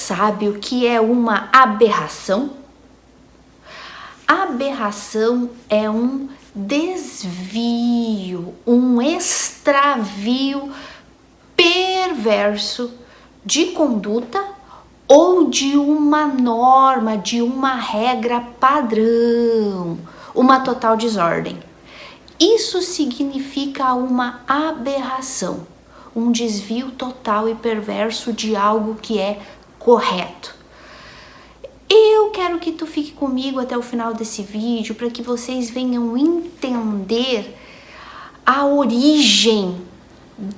sabe o que é uma aberração? Aberração é um desvio, um extravio perverso de conduta ou de uma norma, de uma regra padrão, uma total desordem. Isso significa uma aberração, um desvio total e perverso de algo que é correto. Eu quero que tu fique comigo até o final desse vídeo para que vocês venham entender a origem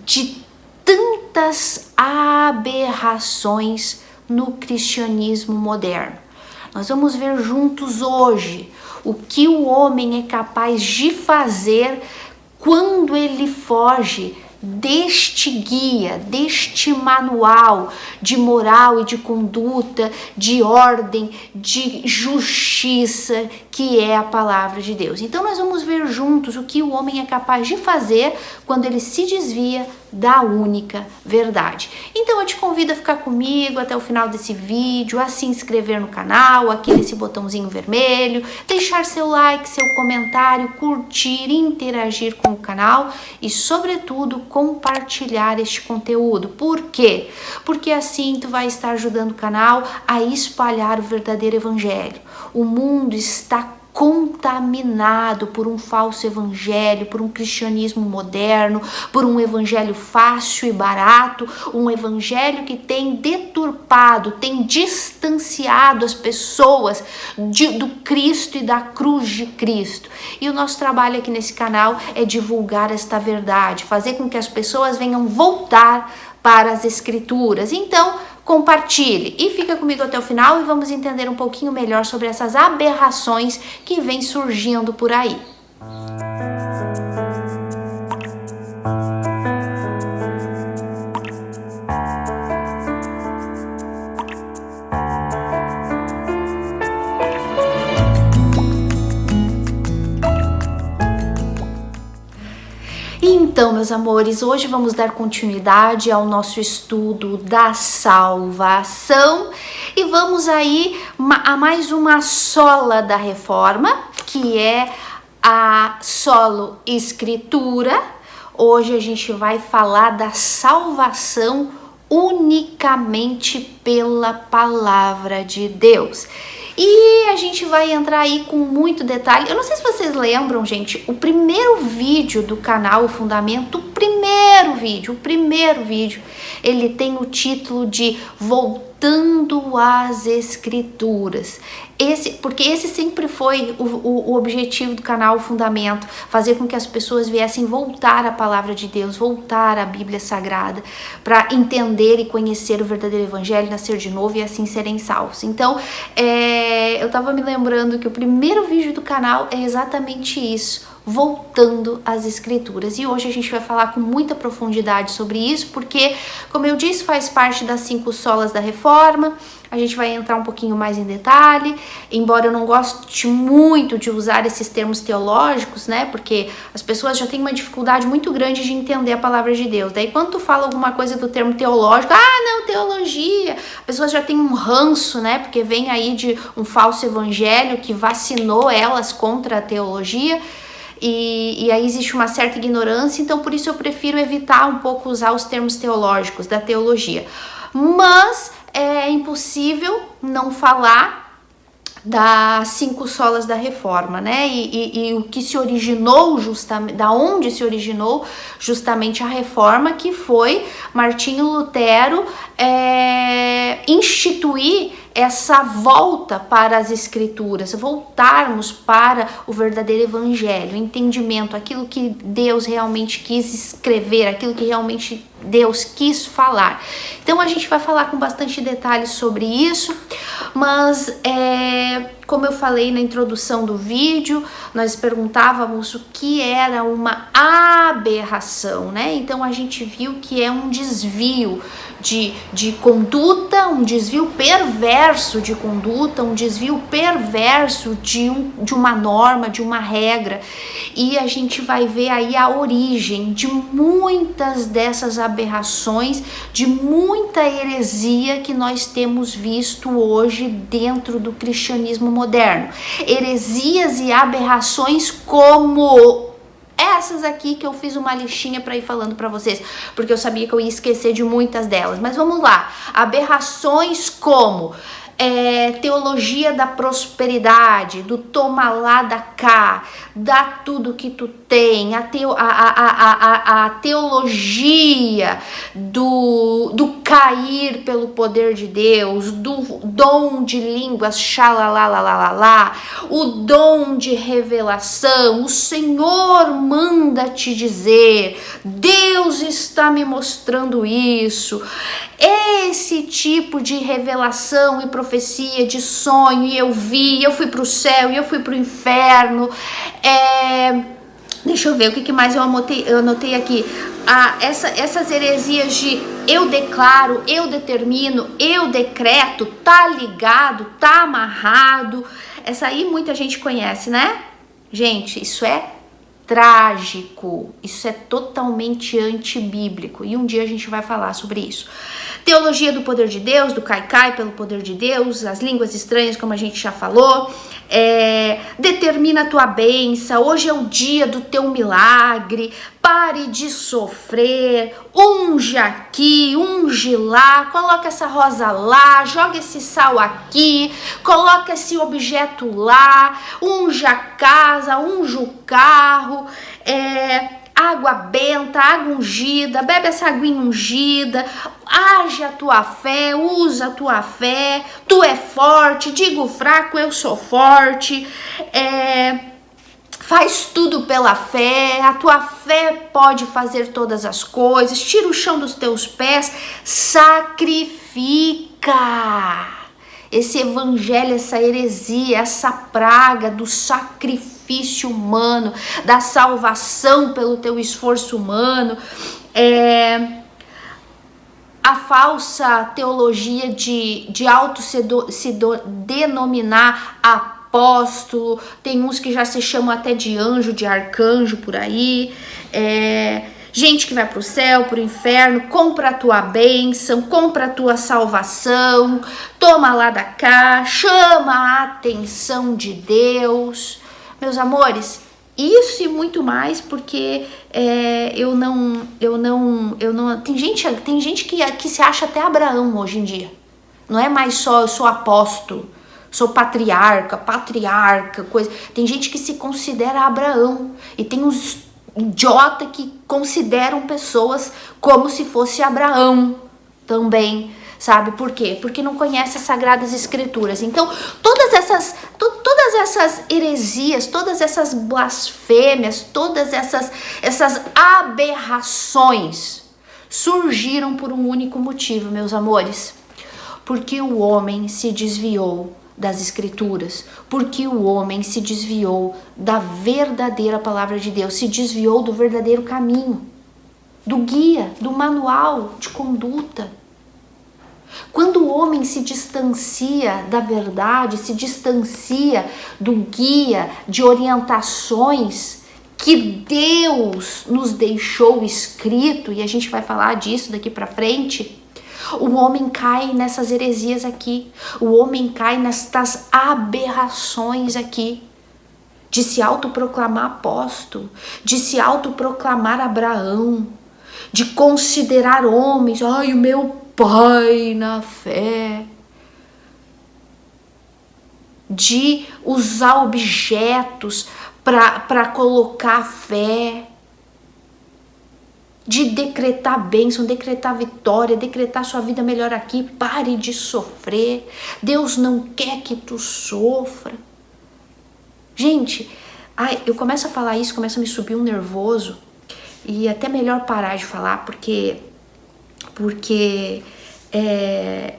de tantas aberrações no cristianismo moderno. Nós vamos ver juntos hoje o que o homem é capaz de fazer quando ele foge deste guia, deste manual de moral e de conduta, de ordem, de justiça, que é a palavra de Deus. Então nós vamos ver juntos o que o homem é capaz de fazer quando ele se desvia da única verdade. Então eu te convido a ficar comigo até o final desse vídeo, a se inscrever no canal, aqui nesse botãozinho vermelho, deixar seu like, seu comentário, curtir, interagir com o canal e, sobretudo, compartilhar este conteúdo. Por quê? Porque assim tu vai estar ajudando o canal a espalhar o verdadeiro evangelho. O mundo está contaminado por um falso evangelho, por um cristianismo moderno, por um evangelho fácil e barato, um evangelho que tem deturpado, tem distanciado as pessoas do Cristo e da cruz de Cristo. E o nosso trabalho aqui nesse canal é divulgar esta verdade, fazer com que as pessoas venham voltar para as Escrituras. Então, compartilhe e fica comigo até o final e vamos entender um pouquinho melhor sobre essas aberrações que vêm surgindo por aí. Então, meus amores, hoje vamos dar continuidade ao nosso estudo da salvação e vamos aí a mais uma sola da reforma, que é a solo escritura. Hoje a gente vai falar da salvação unicamente pela palavra de Deus. E a gente vai entrar aí com muito detalhe. Eu não sei se vocês lembram, gente, o primeiro vídeo do canal, o Fundamento, o primeiro vídeo, ele tem o título de Voltando às Escrituras. Porque esse sempre foi o objetivo do canal, o Fundamento, fazer com que as pessoas viessem voltar à palavra de Deus, voltar à Bíblia Sagrada, para entender e conhecer o verdadeiro evangelho, nascer de novo e assim serem salvos. Então, eu tava me lembrando que o primeiro vídeo do canal é exatamente isso, voltando às Escrituras. E hoje a gente vai falar com muita profundidade sobre isso, porque, como eu disse, faz parte das 5 solas da Reforma. A gente vai entrar um pouquinho mais em detalhe, embora eu não goste muito de usar esses termos teológicos, né? Porque as pessoas já têm uma dificuldade muito grande de entender a palavra de Deus. Daí quando tu fala alguma coisa do termo teológico, não, teologia, a pessoa já tem um ranço, né? Porque vem aí de um falso evangelho que vacinou elas contra a teologia. E aí existe uma certa ignorância, então por isso eu prefiro evitar um pouco usar os termos teológicos da teologia. Mas é impossível não falar das 5 solas da Reforma, né? E o que se originou justamente, da onde se originou justamente a Reforma, que foi Martinho Lutero instituir essa volta para as Escrituras, voltarmos para o verdadeiro evangelho, o entendimento, aquilo que Deus realmente quis escrever, aquilo que realmente Deus quis falar. Então a gente vai falar com bastante detalhes sobre isso, Mas como eu falei na introdução do vídeo, nós perguntávamos o que era uma aberração, né? Então a gente viu que é um desvio de conduta, um desvio perverso de conduta, um desvio perverso de uma norma, de uma regra. E a gente vai ver aí a origem de muitas dessas aberrações, de muita heresia que nós temos visto hoje dentro do cristianismo moderno. Heresias e aberrações como essas aqui que eu fiz uma listinha para ir falando para vocês, porque eu sabia que eu ia esquecer de muitas delas. Mas vamos lá. Aberrações como teologia da prosperidade, do toma lá da cá, dá tudo que tu tem, a teologia do cair pelo poder de Deus, do dom de línguas, xalalalala, o dom de revelação, o Senhor manda te dizer, Deus está me mostrando isso, esse tipo de revelação e profecia, de sonho, e eu fui pro céu, e eu fui pro inferno, deixa eu ver o que mais eu anotei aqui, essas heresias de eu declaro, eu determino, eu decreto, tá ligado, tá amarrado, essa aí muita gente conhece, né? Gente, isso é trágico, isso é totalmente antibíblico, e um dia a gente vai falar sobre isso. Teologia do poder de Deus, do cai-cai pelo poder de Deus, as línguas estranhas, como a gente já falou, determina a tua bênção, hoje é o dia do teu milagre, pare de sofrer, unge aqui, unge lá, coloca essa rosa lá, joga esse sal aqui, coloca esse objeto lá, unge a casa, unge o carro, água benta, água ungida, bebe essa aguinha ungida, age a tua fé, usa a tua fé, tu é forte, digo fraco, eu sou forte, faz tudo pela fé, a tua fé pode fazer todas as coisas, tira o chão dos teus pés, sacrifica. Esse evangelho, essa heresia, essa praga do sacrifício humano, da salvação pelo teu esforço humano, a falsa teologia de denominar apóstolo, tem uns que já se chamam até de anjo, de arcanjo por aí, gente que vai pro céu, pro inferno, compra a tua bênção, compra a tua salvação, toma lá da cá, chama a atenção de Deus. Meus amores, isso e muito mais, porque tem gente que se acha até Abraão hoje em dia. Não é mais só eu sou apóstolo, sou patriarca, coisa. Tem gente que se considera Abraão e tem uns idiota que consideram pessoas como se fosse Abraão também, sabe por quê? Porque não conhece as Sagradas Escrituras. Então, todas essas heresias, todas essas blasfêmias, todas essas aberrações surgiram por um único motivo, meus amores. Porque o homem se desviou das Escrituras, porque o homem se desviou da verdadeira palavra de Deus, se desviou do verdadeiro caminho, do guia, do manual de conduta. Quando o homem se distancia da verdade, se distancia do guia, de orientações que Deus nos deixou escrito, e a gente vai falar disso daqui para frente, o homem cai nessas heresias aqui, o homem cai nestas aberrações aqui, de se autoproclamar apóstolo, de se autoproclamar Abraão, de considerar homens, ai, o meu pai na fé, de usar objetos para colocar fé, de decretar bênção, decretar vitória, decretar sua vida melhor aqui. Pare de sofrer. Deus não quer que tu sofra. Gente, eu começo a falar isso, começa a me subir um nervoso, e até melhor parar de falar, porque é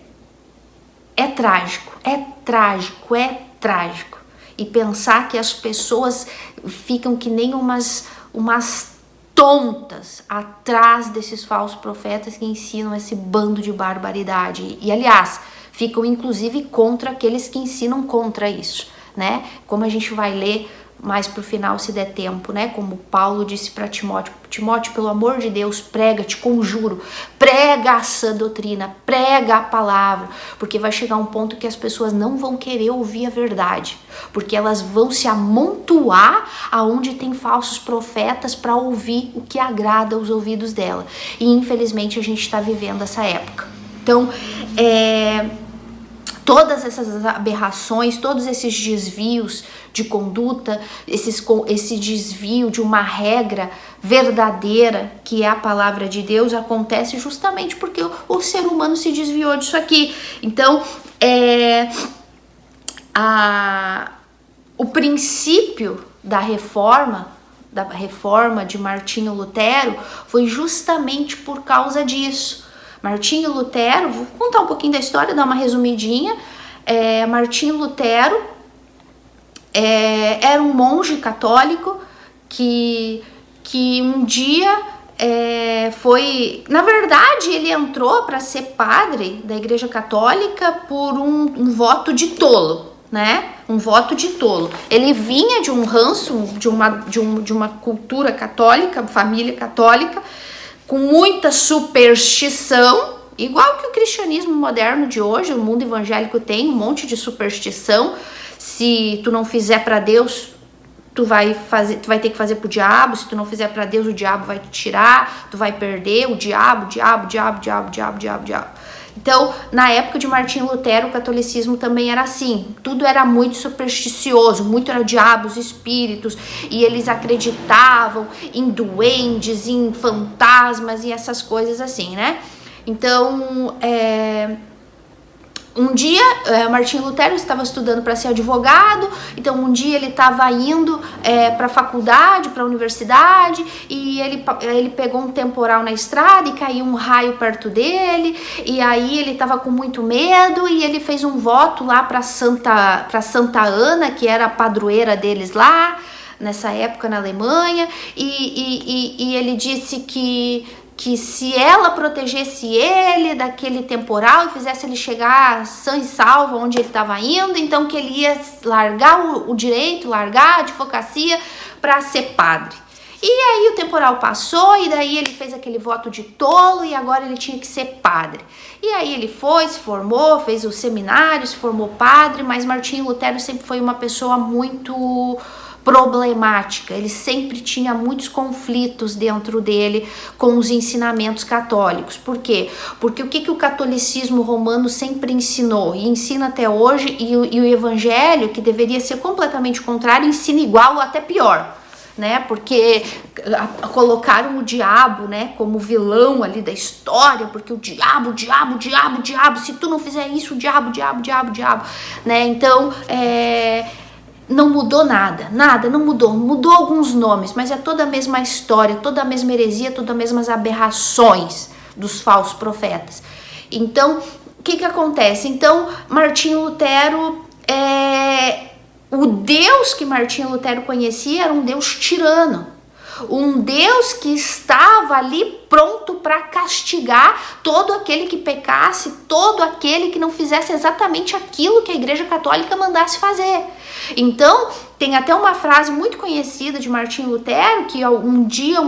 trágico, é trágico, é trágico. E pensar que as pessoas ficam que nem umas tontas atrás desses falsos profetas que ensinam esse bando de barbaridade. E aliás, ficam inclusive contra aqueles que ensinam contra isso, né? Como a gente vai ler mais pro final, se der tempo, né? Como Paulo disse para Timóteo: Timóteo, pelo amor de Deus, prega, te conjuro, prega a sã doutrina, prega a palavra, porque vai chegar um ponto que as pessoas não vão querer ouvir a verdade, porque elas vão se amontoar aonde tem falsos profetas para ouvir o que agrada aos ouvidos dela. E infelizmente a gente está vivendo essa época. Então, todas essas aberrações, todos esses desvios de conduta, esse desvio de uma regra verdadeira, que é a palavra de Deus, acontece justamente porque o ser humano se desviou disso aqui. Então, o princípio da reforma de Martinho Lutero foi justamente por causa disso. Martinho Lutero, vou contar um pouquinho da história, dar uma resumidinha. Martinho Lutero era um monge católico que um dia foi... Na verdade, ele entrou para ser padre da Igreja Católica por um voto de tolo, né? Um voto de tolo. Ele vinha de um ranço, de uma cultura católica, família católica, com muita superstição, igual que o cristianismo moderno de hoje, o mundo evangélico tem um monte de superstição. Se tu não fizer para Deus, tu vai ter que fazer pro diabo. Se tu não fizer para Deus, o diabo vai te tirar, tu vai perder, o diabo. Então, na época de Martinho Lutero, o catolicismo também era assim. Tudo era muito supersticioso, muito era diabos, espíritos, e eles acreditavam em duendes, em fantasmas e essas coisas assim, né? Então, um dia, Martinho Lutero estava estudando para ser advogado. Então um dia ele estava indo para a faculdade, para a universidade, e ele pegou um temporal na estrada e caiu um raio perto dele, e aí ele estava com muito medo e ele fez um voto lá para Santa Ana, que era a padroeira deles lá nessa época na Alemanha, e ele disse que se ela protegesse ele daquele temporal e fizesse ele chegar sã e salvo onde ele estava indo, então que ele ia largar o direito, largar a advocacia para ser padre. E aí o temporal passou, e daí ele fez aquele voto de tolo, e agora ele tinha que ser padre. E aí ele foi, se formou, fez o seminário, se formou padre, mas Martinho Lutero sempre foi uma pessoa muito problemática. Ele sempre tinha muitos conflitos dentro dele com os ensinamentos católicos. Por quê? Porque o que o catolicismo romano sempre ensinou e ensina até hoje, e o evangelho, que deveria ser completamente contrário, ensina igual ou até pior, né? Porque colocaram o diabo, né, como vilão ali da história, porque o diabo, se tu não fizer isso, o diabo, né? Então, não mudou nada, não mudou alguns nomes, mas é toda a mesma história, toda a mesma heresia, todas as mesmas aberrações dos falsos profetas. Então, o que acontece? Então, Martinho Lutero, o Deus que Martinho Lutero conhecia era um Deus tirano, um Deus que estava ali pronto para castigar todo aquele que pecasse, todo aquele que não fizesse exatamente aquilo que a Igreja Católica mandasse fazer. Então, tem até uma frase muito conhecida de Martinho Lutero, que um dia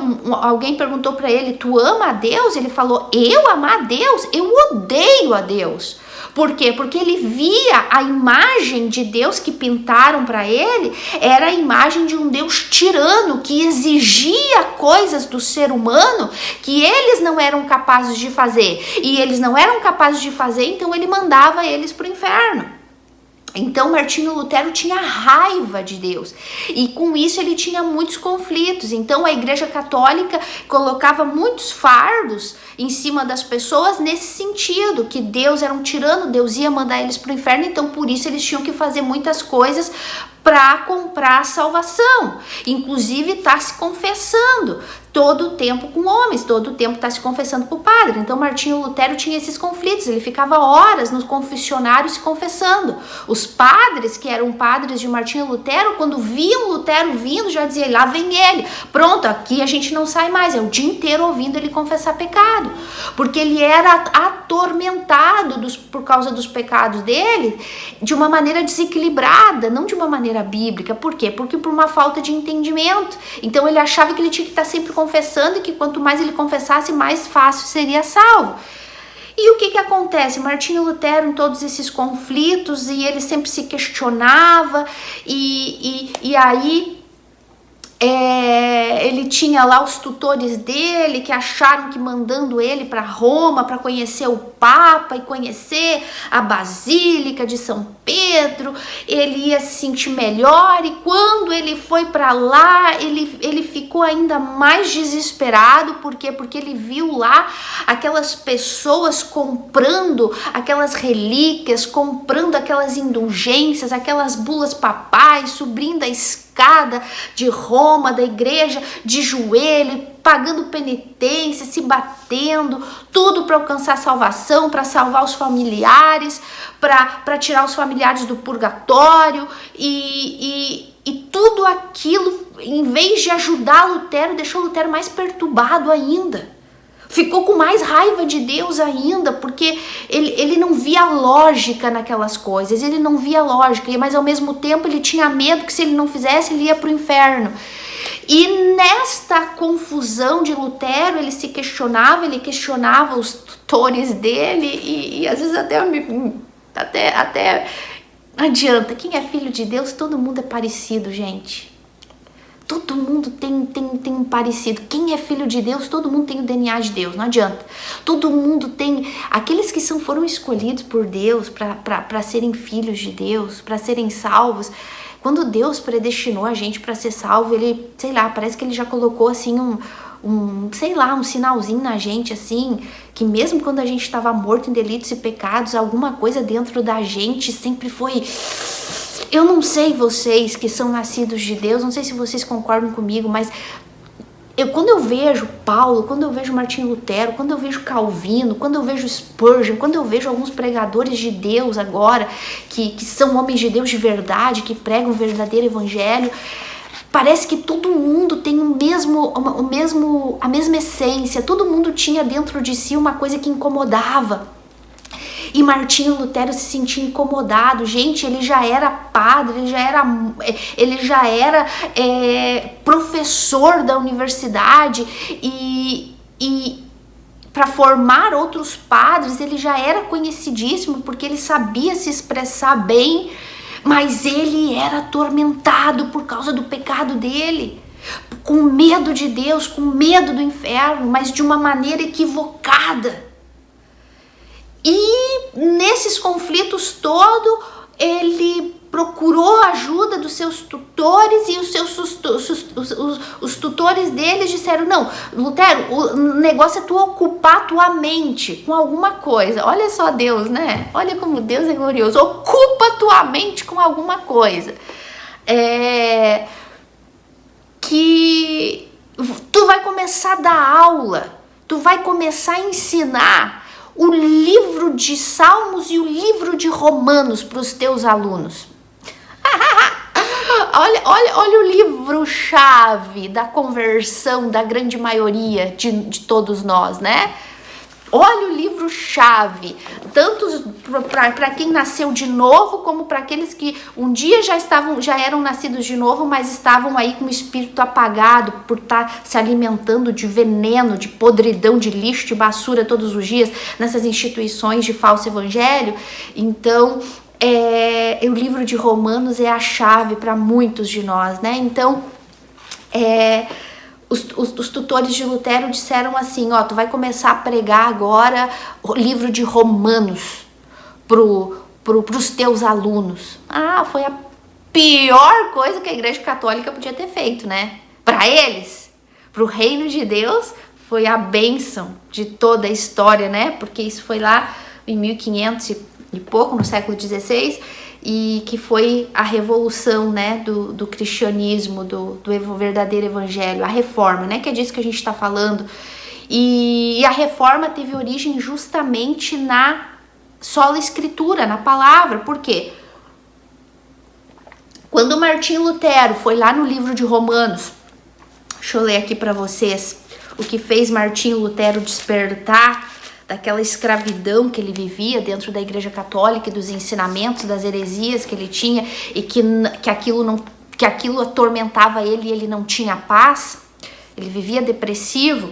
alguém perguntou para ele: tu ama a Deus? Ele falou: eu amar a Deus? Eu odeio a Deus. Por quê? Porque ele via a imagem de Deus que pintaram para ele, era a imagem de um Deus tirano que exigia coisas do ser humano que eles não eram capazes de fazer. E eles não eram capazes de fazer, então ele mandava eles para o inferno. Então Martinho Lutero tinha raiva de Deus, e com isso ele tinha muitos conflitos. Então a Igreja Católica colocava muitos fardos em cima das pessoas nesse sentido, que Deus era um tirano, Deus ia mandar eles para o inferno, então por isso eles tinham que fazer muitas coisas para comprar a salvação. Inclusive está se confessando todo o tempo com homens, todo o tempo está se confessando para o padre. Então Martinho Lutero tinha esses conflitos, ele ficava horas no confessionário se confessando. Os padres, que eram padres de Martinho Lutero, quando viam Lutero vindo, já diziam, lá vem ele, pronto, aqui a gente não sai mais, é o dia inteiro ouvindo ele confessar pecado, porque ele era atormentado por causa dos pecados dele, de uma maneira desequilibrada, não de uma maneira bíblica. Por quê? Porque por uma falta de entendimento. Então ele achava que ele tinha que estar sempre confessando e que quanto mais ele confessasse, mais fácil seria salvo. E o que acontece? Martinho Lutero, em todos esses conflitos, e ele sempre se questionava, e aí ele tinha lá os tutores dele que acharam que mandando ele para Roma para conhecer o Papa e conhecer a Basílica de São Pedro, ele ia se sentir melhor. E quando ele foi para lá, ele ficou ainda mais desesperado. Por quê? Porque ele viu lá aquelas pessoas comprando aquelas relíquias, comprando aquelas indulgências, aquelas bulas papais, subindo a escada de Roma, da igreja, de joelho, pagando penitência, se batendo, tudo para alcançar salvação, para salvar os familiares, para tirar os familiares do purgatório, e tudo aquilo, em vez de ajudar Lutero, deixou Lutero mais perturbado ainda. Ficou com mais raiva de Deus ainda, porque ele não via lógica naquelas coisas, ele não via lógica, mas ao mesmo tempo ele tinha medo que se ele não fizesse, ele ia para o inferno. E nesta confusão de Lutero, ele se questionava, ele questionava os tutores dele, e às vezes até adianta. Quem é filho de Deus, todo mundo é parecido, gente. Todo mundo tem um parecido. Quem é filho de Deus, todo mundo tem o DNA de Deus, não adianta. Todo mundo tem, aqueles que foram escolhidos por Deus para serem filhos de Deus, para serem salvos. Quando Deus predestinou a gente para ser salvo, ele, sei lá, parece que ele já colocou assim um sinalzinho na gente, assim, que mesmo quando a gente estava morto em delitos e pecados, alguma coisa dentro da gente sempre foi... Eu não sei vocês que são nascidos de Deus, não sei se vocês concordam comigo, mas quando eu vejo Paulo, quando eu vejo Martinho Lutero, quando eu vejo Calvino, quando eu vejo Spurgeon, quando eu vejo alguns pregadores de Deus agora, que são homens de Deus de verdade, que pregam o verdadeiro evangelho, parece que todo mundo tem a mesma essência, todo mundo tinha dentro de si uma coisa que incomodava. E Martinho Lutero se sentia incomodado. Gente, ele já era padre, ele já era professor da universidade, e para formar outros padres ele já era conhecidíssimo, porque ele sabia se expressar bem, mas ele era atormentado por causa do pecado dele, com medo de Deus, com medo do inferno, mas de uma maneira equivocada. E nesses conflitos todos, ele procurou a ajuda dos seus tutores, e os tutores deles disseram: não, Lutero, o negócio é tu ocupar tua mente com alguma coisa. Olha só Deus, né? Olha como Deus é glorioso. Ocupa tua mente com alguma coisa. Que tu vai começar a dar aula, tu vai começar a ensinar o livro de Salmos e o livro de Romanos para os teus alunos. olha o livro-chave da conversão da grande maioria de todos nós, né? Olha o livro-chave, tanto para quem nasceu de novo, como para aqueles que um dia já eram nascidos de novo, mas estavam aí com o espírito apagado por estar se alimentando de veneno, de podridão, de lixo, de basura todos os dias nessas instituições de falso evangelho. Então, o livro de Romanos é a chave para muitos de nós, né? Então, os tutores de Lutero disseram assim: ó, tu vai começar a pregar agora o livro de Romanos pros teus alunos. Foi a pior coisa que a Igreja Católica podia ter feito, né? Para eles, pro reino de Deus, foi a bênção de toda a história, né? Porque isso foi lá em 1500 e pouco, no século XVI, e que foi a revolução, né, do cristianismo, do verdadeiro evangelho, a reforma, né, que é disso que a gente está falando. E a reforma teve origem justamente na sola escritura, na palavra. Por quê? Quando Martinho Lutero foi lá no livro de Romanos, deixa eu ler aqui para vocês o que fez Martinho Lutero despertar daquela escravidão que ele vivia dentro da Igreja Católica e dos ensinamentos, das heresias que ele tinha, e que aquilo atormentava ele e ele não tinha paz, ele vivia depressivo.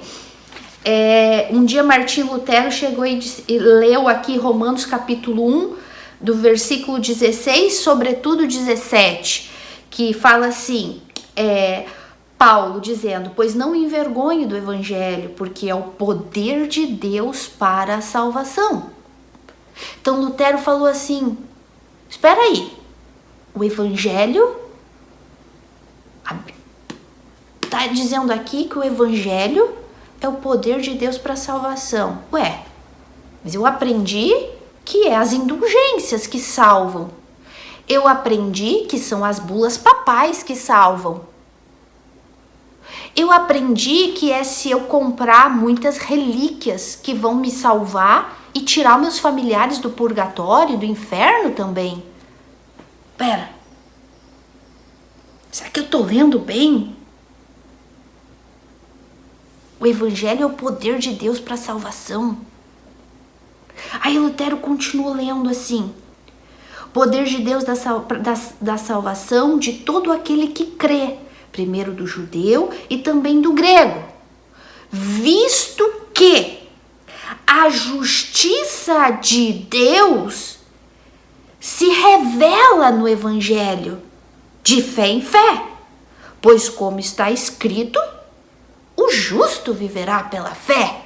Um dia Martinho Lutero chegou e leu aqui Romanos capítulo 1, do versículo 16, sobretudo 17, que fala assim, Paulo dizendo, pois não me envergonho do evangelho, porque é o poder de Deus para a salvação. Então Lutero falou assim, espera aí, o evangelho, tá dizendo aqui que o evangelho é o poder de Deus para a salvação. Ué, mas eu aprendi que é as indulgências que salvam. Eu aprendi que são as bulas papais que salvam. Eu aprendi que é se eu comprar muitas relíquias que vão me salvar e tirar meus familiares do purgatório, do inferno também. Pera, será que eu tô lendo bem? O evangelho é o poder de Deus para a salvação. Aí Lutero continua lendo assim, poder de Deus da salvação de todo aquele que crê, primeiro do judeu e também do grego, visto que a justiça de Deus se revela no evangelho, de fé em fé, pois como está escrito, o justo viverá pela fé.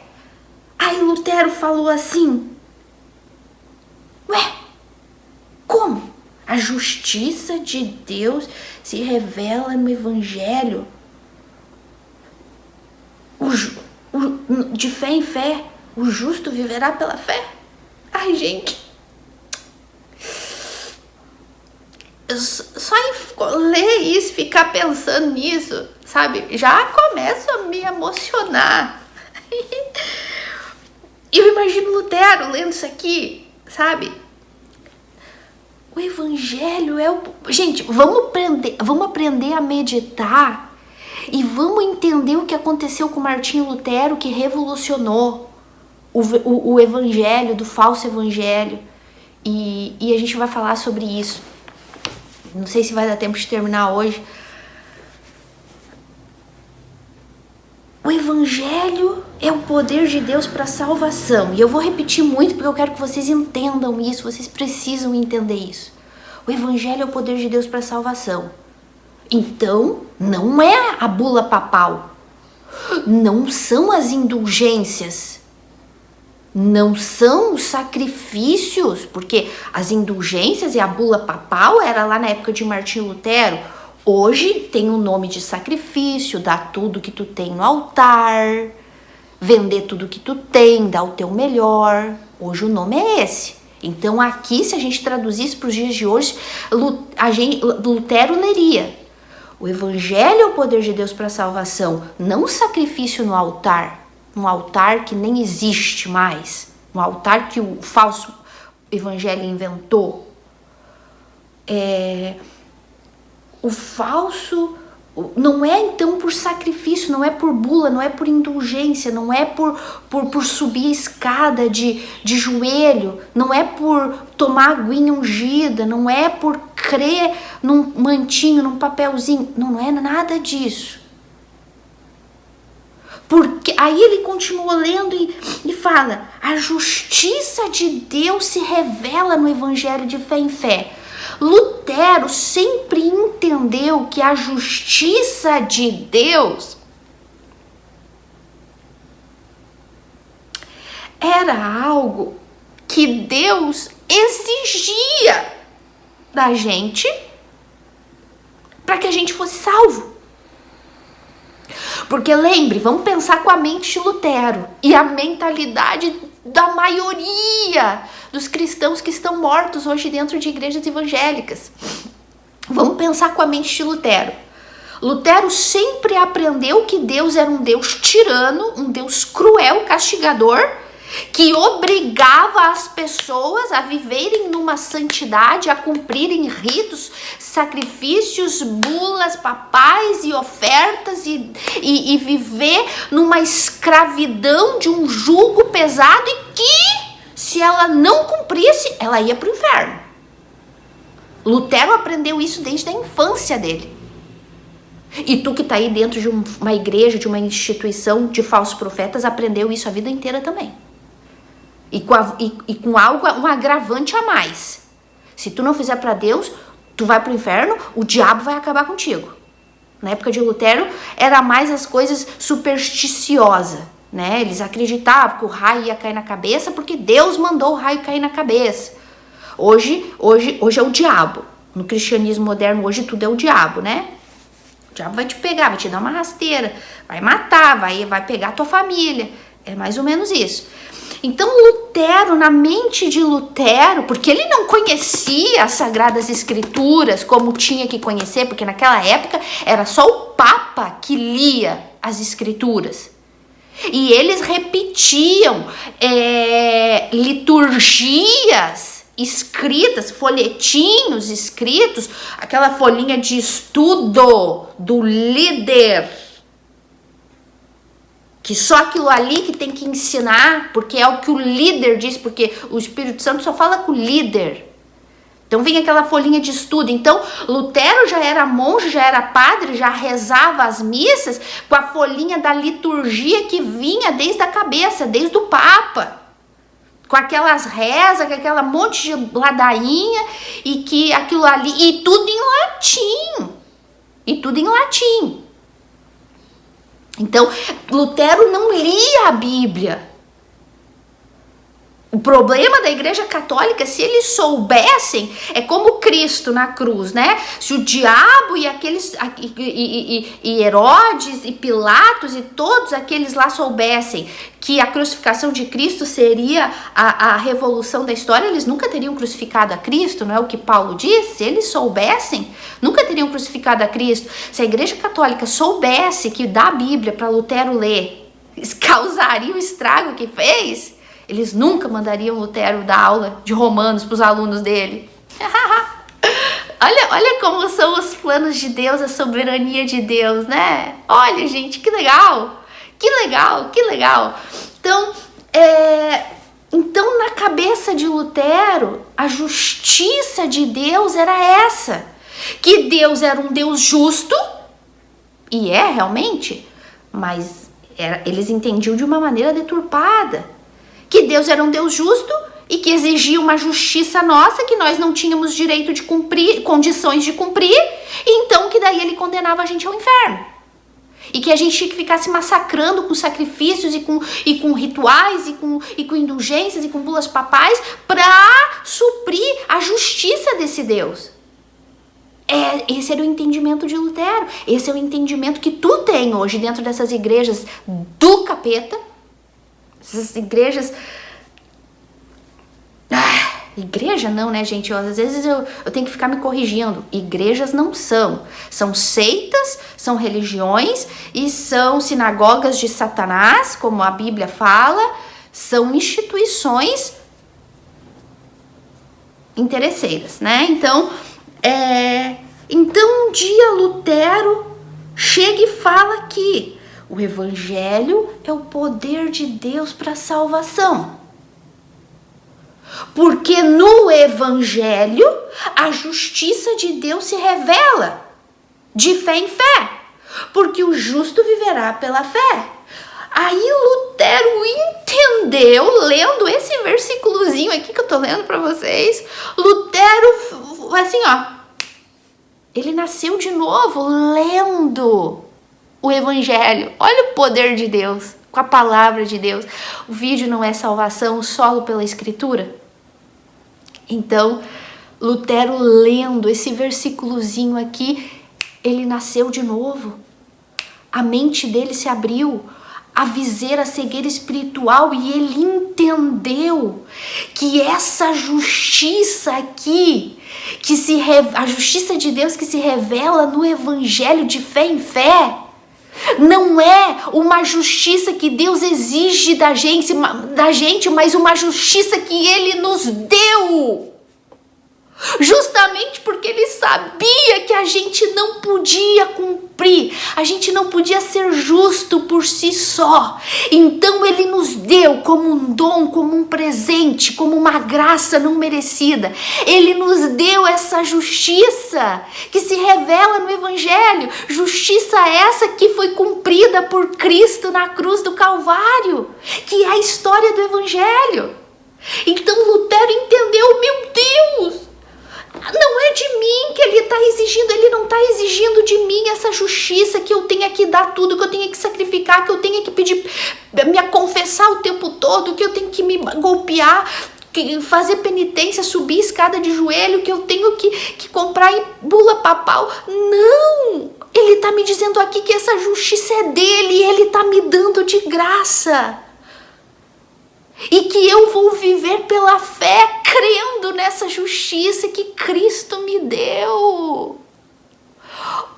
Aí Lutero falou assim, ué, como? A justiça de Deus se revela no evangelho. De fé em fé, o justo viverá pela fé. Ai, gente. Só em ler isso, ficar pensando nisso, sabe? Já começo a me emocionar. Eu imagino Lutero lendo isso aqui, sabe? O evangelho é o... Gente, vamos aprender a meditar e vamos entender o que aconteceu com Martinho Lutero, que revolucionou o evangelho, do falso evangelho. E a gente vai falar sobre isso. Não sei se vai dar tempo de terminar hoje. O evangelho é o poder de Deus para a salvação. E eu vou repetir muito porque eu quero que vocês entendam isso. Vocês precisam entender isso. O evangelho é o poder de Deus para a salvação. Então, não é a bula papal. Não são as indulgências. Não são os sacrifícios. Porque as indulgências e a bula papal era lá na época de Martinho Lutero. Hoje tem o nome de sacrifício, dar tudo que tu tem no altar, vender tudo que tu tem, dar o teu melhor. Hoje o nome é esse. Então aqui, se a gente traduzisse para os dias de hoje, Lutero leria: o evangelho é o poder de Deus para a salvação, não o sacrifício no altar. Um altar que nem existe mais, um altar que o falso evangelho inventou. O falso não é então por sacrifício, não é por bula, não é por indulgência, não é por subir a escada de joelho, não é por tomar aguinha ungida, não é por crer num mantinho, num papelzinho, não é nada disso. Porque aí ele continua lendo e fala: a justiça de Deus se revela no evangelho de fé em fé. Lutero sempre entendeu que a justiça de Deus era algo que Deus exigia da gente para que a gente fosse salvo. Porque lembre, vamos pensar com a mente de Lutero e a mentalidade da maioria dos cristãos que estão mortos hoje dentro de igrejas evangélicas. Vamos pensar com a mente de Lutero. Lutero sempre aprendeu que Deus era um Deus tirano, um Deus cruel, castigador, que obrigava as pessoas a viverem numa santidade, a cumprirem ritos, sacrifícios, bulas papais e ofertas e viver numa escravidão de um jugo pesado e que, se ela não cumprisse, ela ia para o inferno. Lutero aprendeu isso desde a infância dele. E tu que tá aí dentro de uma igreja, de uma instituição de falsos profetas, aprendeu isso a vida inteira também. E com algo, um agravante a mais. Se tu não fizer para Deus, tu vai pro inferno, o diabo vai acabar contigo. Na época de Lutero, era mais as coisas supersticiosas, né? Eles acreditavam que o raio ia cair na cabeça porque Deus mandou o raio cair na cabeça. Hoje é o diabo. No cristianismo moderno, hoje tudo é o diabo, né? O diabo vai te pegar, vai te dar uma rasteira, vai matar, vai pegar a tua família. É mais ou menos isso. Então Lutero, na mente de Lutero, porque ele não conhecia as Sagradas Escrituras como tinha que conhecer, porque naquela época era só o Papa que lia as Escrituras. E eles repetiam liturgias escritas, folhetinhos escritos, aquela folhinha de estudo do líder, que só aquilo ali que tem que ensinar, porque é o que o líder diz, porque o Espírito Santo só fala com o líder. Então vem aquela folhinha de estudo. Então Lutero já era monge, já era padre, já rezava as missas com a folhinha da liturgia que vinha desde a cabeça, desde o Papa. Com aquelas rezas, com aquela monte de ladainha e que aquilo ali, e tudo em latim. E tudo em latim. Então, Lutero não lia a Bíblia. O problema da Igreja Católica, se eles soubessem, é como Cristo na cruz, né? Se o diabo e aqueles e Herodes e Pilatos e todos aqueles lá soubessem que a crucificação de Cristo seria a revolução da história, eles nunca teriam crucificado a Cristo, não é o que Paulo diz? Se eles soubessem, nunca teriam crucificado a Cristo. Se a Igreja Católica soubesse que dar a Bíblia para Lutero ler causaria o estrago que fez, eles nunca mandariam Lutero dar aula de Romanos para os alunos dele. Olha como são os planos de Deus, a soberania de Deus, né? Olha, gente, que legal! Que legal, que legal! Então, na cabeça de Lutero, a justiça de Deus era essa. Que Deus era um Deus justo, e é realmente, mas eles entendiam de uma maneira deturpada. Que Deus era um Deus justo e que exigia uma justiça nossa que nós não tínhamos direito de cumprir, condições de cumprir, e então que daí ele condenava a gente ao inferno. E que a gente tinha que ficar se massacrando com sacrifícios e com rituais e com indulgências e com bulas papais para suprir a justiça desse Deus. Esse era o entendimento de Lutero. Esse é o entendimento que tu tem hoje dentro dessas igrejas do capeta. Essas igrejas... igreja não, né, gente? Às vezes eu tenho que ficar me corrigindo. Igrejas não são. São seitas, são religiões e são sinagogas de Satanás, como a Bíblia fala. São instituições interesseiras, né? Então um dia Lutero chega e fala que o Evangelho é o poder de Deus para a salvação. Porque no Evangelho a justiça de Deus se revela de fé em fé. Porque o justo viverá pela fé. Aí Lutero entendeu, lendo esse versículozinho aqui que eu tô lendo para vocês, Lutero, assim, ele nasceu de novo lendo o Evangelho. Olha o poder de Deus com a palavra de Deus. O vídeo não é salvação solo pela Escritura. Então, Lutero lendo esse versículozinho aqui, ele nasceu de novo. A mente dele se abriu. a viseira, a cegueira espiritual, e ele entendeu que essa justiça aqui, a justiça de Deus que se revela no evangelho de fé em fé, não é uma justiça que Deus exige da gente, mas uma justiça que ele nos deu. Justamente porque ele sabia que a gente não podia cumprir, a gente não podia ser justo por si só. Então ele nos deu como um dom, como um presente, como uma graça não merecida. Ele nos deu essa justiça que se revela no evangelho. Justiça essa que foi cumprida por Cristo na cruz do Calvário, que é a história do evangelho. Então Lutero entendeu, meu Deus, não é de mim que ele está exigindo, ele não está exigindo de mim essa justiça que eu tenha que dar tudo, que eu tenha que sacrificar, que eu tenha que pedir, me confessar o tempo todo, que eu tenho que me golpear, fazer penitência, subir escada de joelho, que eu tenho que comprar bula papal. Não! Ele está me dizendo aqui que essa justiça é dele e ele está me dando de graça. E que eu vou viver pela fé, crendo nessa justiça que Cristo me deu.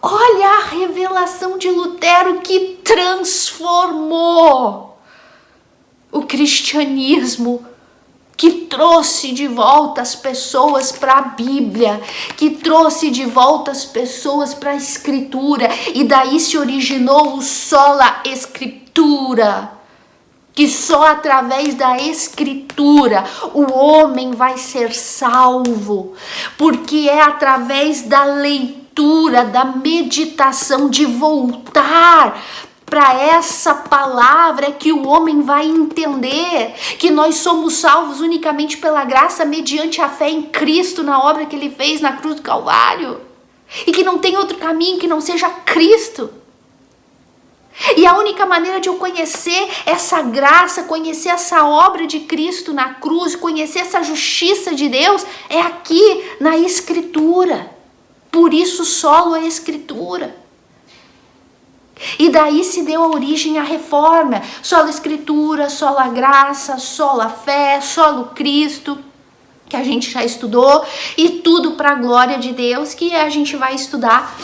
Olha a revelação de Lutero que transformou o cristianismo, que trouxe de volta as pessoas para a Bíblia, que trouxe de volta as pessoas para a Escritura, e daí se originou o sola Escritura. Que só através da Escritura o homem vai ser salvo, porque é através da leitura, da meditação, de voltar para essa palavra que o homem vai entender que nós somos salvos unicamente pela graça, mediante a fé em Cristo, na obra que ele fez na cruz do Calvário, e que não tem outro caminho que não seja Cristo. E a única maneira de eu conhecer essa graça, conhecer essa obra de Cristo na cruz, conhecer essa justiça de Deus, é aqui na Escritura. Por isso solo a Escritura. E daí se deu a origem à reforma. Sola Escritura, sola graça, sola fé, solo Cristo, que a gente já estudou, e tudo para a glória de Deus, que a gente vai estudar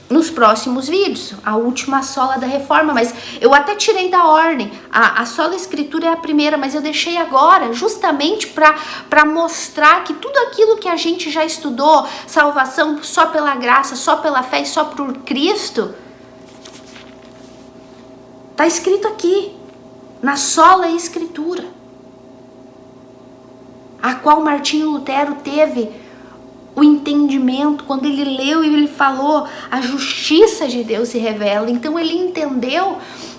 nos próximos vídeos, a última sola da reforma. Mas eu até tirei da ordem, a sola Escritura é a primeira, mas eu deixei agora justamente para mostrar que tudo aquilo que a gente já estudou, salvação só pela graça, só pela fé e só por Cristo, tá escrito aqui, na sola Escritura, a qual Martinho Lutero teve o entendimento, quando ele leu e ele falou, a justiça de Deus se revela. Então ele entendeu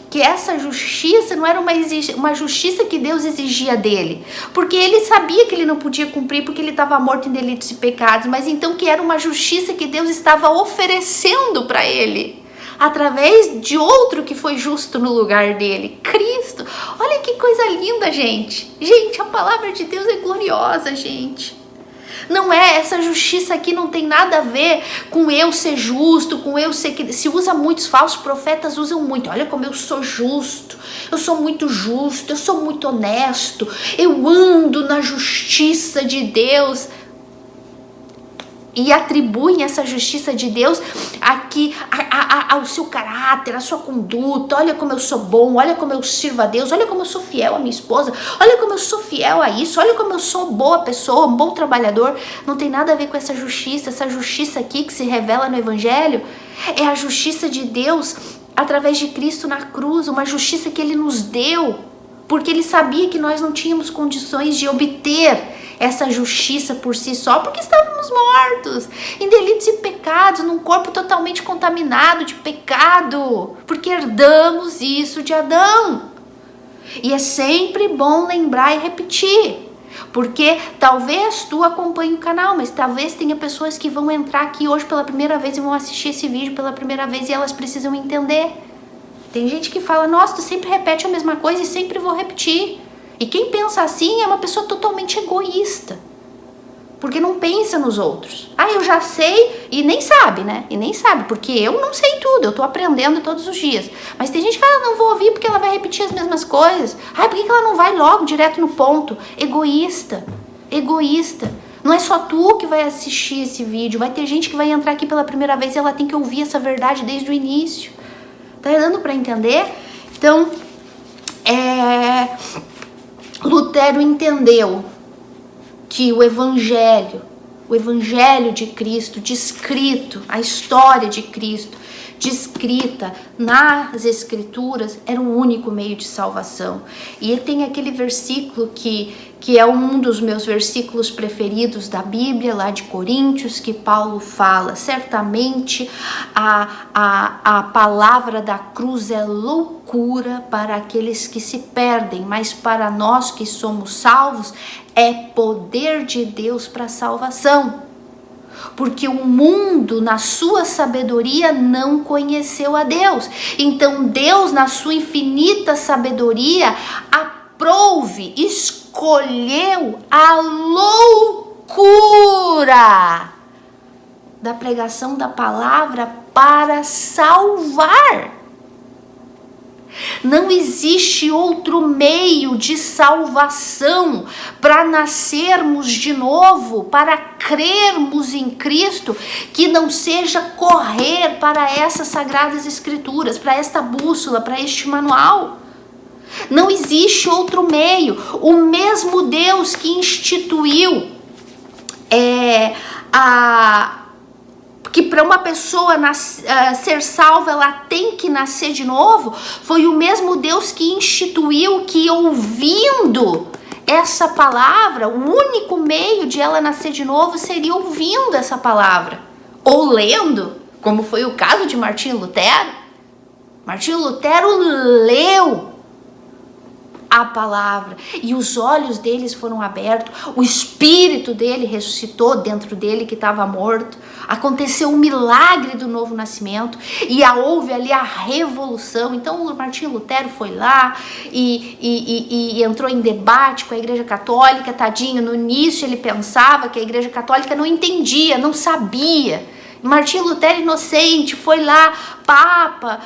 que essa justiça não era uma justiça que Deus exigia dele, porque ele sabia que ele não podia cumprir, porque ele estava morto em delitos e pecados, mas então que era uma justiça que Deus estava oferecendo para ele, através de outro que foi justo no lugar dele, Cristo. Olha que coisa linda, gente. Gente, a palavra de Deus é gloriosa, gente. Não é, essa justiça aqui não tem nada a ver com eu ser justo, com eu ser... que se usa muitos falsos profetas, usam muito. Olha como eu sou justo, eu sou muito justo, eu sou muito honesto, eu ando na justiça de Deus. E atribuem essa justiça de Deus aqui ao seu caráter, à sua conduta. Olha como eu sou bom, olha como eu sirvo a Deus, olha como eu sou fiel à minha esposa, olha como eu sou fiel a isso, olha como eu sou boa pessoa, um bom trabalhador. Não tem nada a ver com essa justiça aqui que se revela no Evangelho. É a justiça de Deus através de Cristo na cruz, uma justiça que Ele nos deu, porque Ele sabia que nós não tínhamos condições de obter essa justiça por si só, porque estávamos mortos em delitos e pecados, num corpo totalmente contaminado de pecado, porque herdamos isso de Adão. E é sempre bom lembrar e repetir, porque talvez tu acompanhe o canal, mas talvez tenha pessoas que vão entrar aqui hoje pela primeira vez e vão assistir esse vídeo pela primeira vez e elas precisam entender. Tem gente que fala, nossa, tu sempre repete a mesma coisa e sempre vou repetir. E quem pensa assim é uma pessoa totalmente egoísta. porque não pensa nos outros. Ah, eu já sei, e nem sabe, né? E nem sabe, porque eu não sei tudo, eu tô aprendendo todos os dias. Mas tem gente que fala, não vou ouvir porque ela vai repetir as mesmas coisas. Ah, por que ela não vai logo, direto no ponto? Egoísta, egoísta. Não é só tu que vai assistir esse vídeo, vai ter gente que vai entrar aqui pela primeira vez e ela tem que ouvir essa verdade desde o início. Tá dando para entender? Então, Lutero entendeu que o evangelho de Cristo, descrito, a história de Cristo, descrita nas Escrituras, era o único meio de salvação. E ele tem aquele versículo que é um dos meus versículos preferidos da Bíblia, lá de Coríntios, que Paulo fala, certamente a palavra da cruz é loucura para aqueles que se perdem, mas para nós que somos salvos, é poder de Deus para a salvação. Porque o mundo, na sua sabedoria, não conheceu a Deus. Então Deus, na sua infinita sabedoria, aprouve, escolheu a loucura da pregação da palavra para salvar. Não existe outro meio de salvação para nascermos de novo, para crermos em Cristo, que não seja correr para essas sagradas escrituras, para esta bússola, para este manual. Não existe outro meio. O mesmo Deus que instituiu que para uma pessoa ser salva, ela tem que nascer de novo, foi o mesmo Deus que instituiu que ouvindo essa palavra, o único meio de ela nascer de novo seria ouvindo essa palavra, ou lendo, como foi o caso de Martinho Lutero. Martinho Lutero leu a palavra e os olhos deles foram abertos, o espírito dele ressuscitou dentro dele que estava morto, aconteceu o milagre do novo nascimento e houve ali a revolução. Então o Martinho Lutero foi lá e entrou em debate com a Igreja Católica, tadinho, no início ele pensava que a Igreja Católica não entendia, não sabia. Martinho Lutero inocente foi lá, Papa,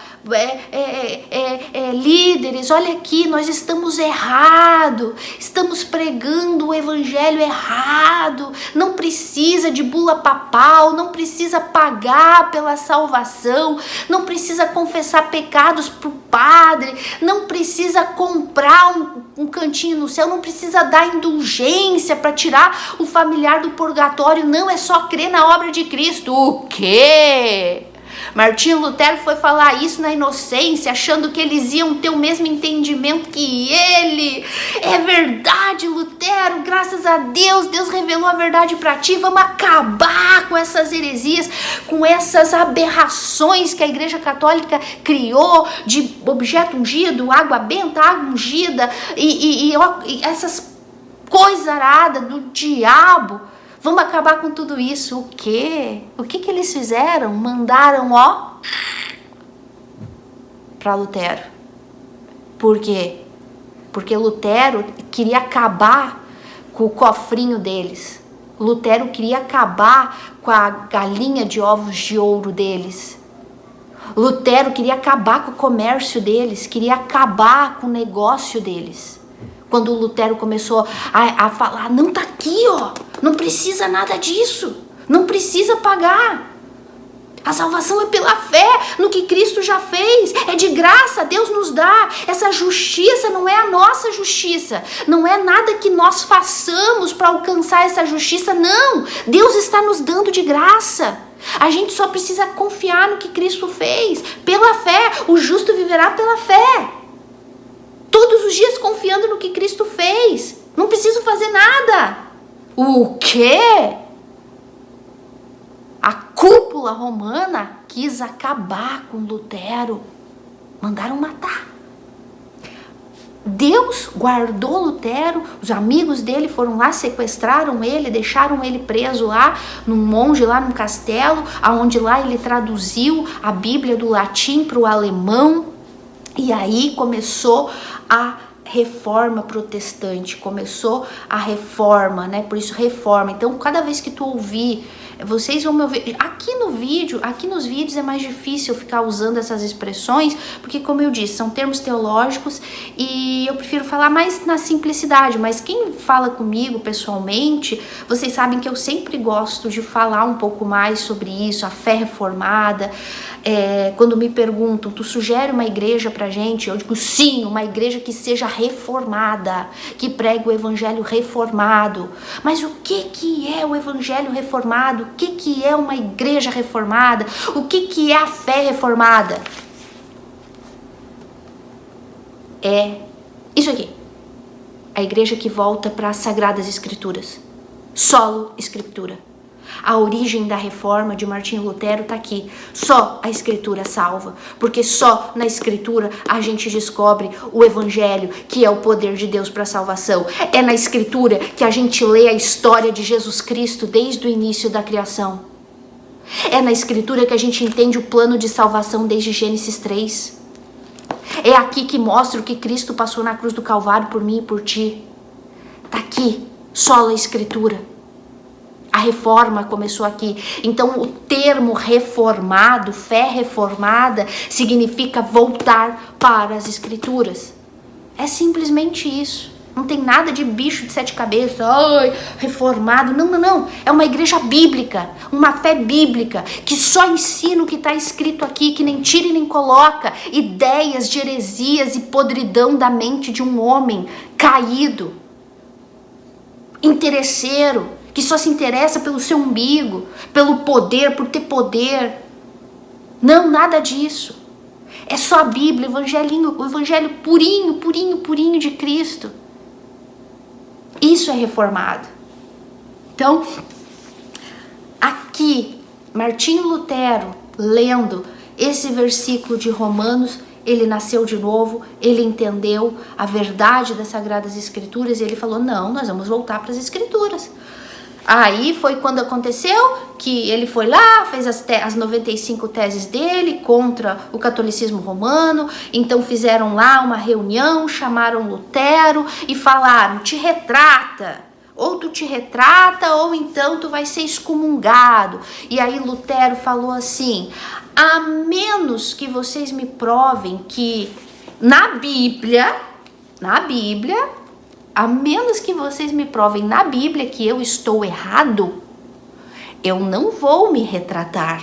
líderes, olha aqui, nós estamos errados, estamos pregando o evangelho errado, não precisa de bula papal, não precisa pagar pela salvação, não precisa confessar pecados pro padre, não precisa comprar um cantinho no céu, não precisa dar indulgência para tirar o familiar do purgatório, não, é só crer na obra de Cristo. O quê? Martinho Lutero foi falar isso na inocência, achando que eles iam ter o mesmo entendimento que ele. É verdade, Lutero, graças a Deus, Deus revelou a verdade para ti. Vamos acabar com essas heresias, com essas aberrações que a Igreja Católica criou de objeto ungido, água benta, água ungida e essas coisas aradas do diabo. Vamos acabar com tudo isso. O quê? O que eles fizeram? Mandaram, para Lutero. Por quê? Porque Lutero queria acabar com o cofrinho deles. Lutero queria acabar com a galinha de ovos de ouro deles. Lutero queria acabar com o comércio deles, queria acabar com o negócio deles. Quando o Lutero começou a falar, não, tá aqui, não precisa nada disso, não precisa pagar. A salvação é pela fé no que Cristo já fez, é de graça, Deus nos dá. Essa justiça não é a nossa justiça, não é nada que nós façamos para alcançar essa justiça, não. Deus está nos dando de graça. A gente só precisa confiar no que Cristo fez, pela fé, o justo viverá pela fé. Todos os dias confiando no que Cristo fez. Não preciso fazer nada. O quê? A cúpula romana quis acabar com Lutero. Mandaram matar. Deus guardou Lutero, os amigos dele foram lá, sequestraram ele, deixaram ele preso lá, num monge lá num castelo, aonde lá ele traduziu a Bíblia do latim para o alemão. E aí começou a reforma protestante, começou a reforma, né? Por isso reforma. Então, cada vez que tu ouvir, vocês vão me ouvir. Aqui nos vídeos é mais difícil ficar usando essas expressões, porque, como eu disse, são termos teológicos e eu prefiro falar mais na simplicidade. Mas quem fala comigo pessoalmente, vocês sabem que eu sempre gosto de falar um pouco mais sobre isso, a fé reformada. Quando me perguntam, tu sugere uma igreja pra gente? Eu digo, sim, uma igreja que seja reformada, que pregue o evangelho reformado. Mas o que é o evangelho reformado? O que é uma igreja reformada? O que é a fé reformada? É isso aqui. A igreja que volta para as Sagradas Escrituras. Solo Escritura. A origem da reforma de Martinho Lutero está aqui. Só a Escritura salva, porque só na Escritura a gente descobre o Evangelho, que é o poder de Deus para a salvação. É na Escritura que a gente lê a história de Jesus Cristo desde o início da criação. É na Escritura que a gente entende o plano de salvação desde Gênesis 3. É aqui que mostra o que Cristo passou na cruz do Calvário por mim e por ti. Está aqui, só a Escritura. A reforma começou aqui. Então o termo reformado, fé reformada, significa voltar para as Escrituras. É simplesmente isso. Não tem nada de bicho de 7 cabeças, ai, reformado. Não. É uma igreja bíblica, uma fé bíblica, que só ensina o que está escrito aqui, que nem tira e nem coloca ideias de heresias e podridão da mente de um homem caído, interesseiro, que só se interessa pelo seu umbigo, pelo poder, por ter poder. Não, nada disso. É só a Bíblia, o evangelho purinho de Cristo. Isso é reformado. Então, aqui, Martinho Lutero, lendo esse versículo de Romanos, ele nasceu de novo, ele entendeu a verdade das Sagradas Escrituras e ele falou, não, nós vamos voltar para as Escrituras. Aí foi quando aconteceu que ele foi lá, fez as 95 teses dele contra o catolicismo romano. Então fizeram lá uma reunião, chamaram Lutero e falaram, te retrata. Ou tu te retrata ou então tu vai ser excomungado. E aí Lutero falou assim, a menos que vocês me provem que na Bíblia, a menos que vocês me provem na Bíblia que eu estou errado, eu não vou me retratar,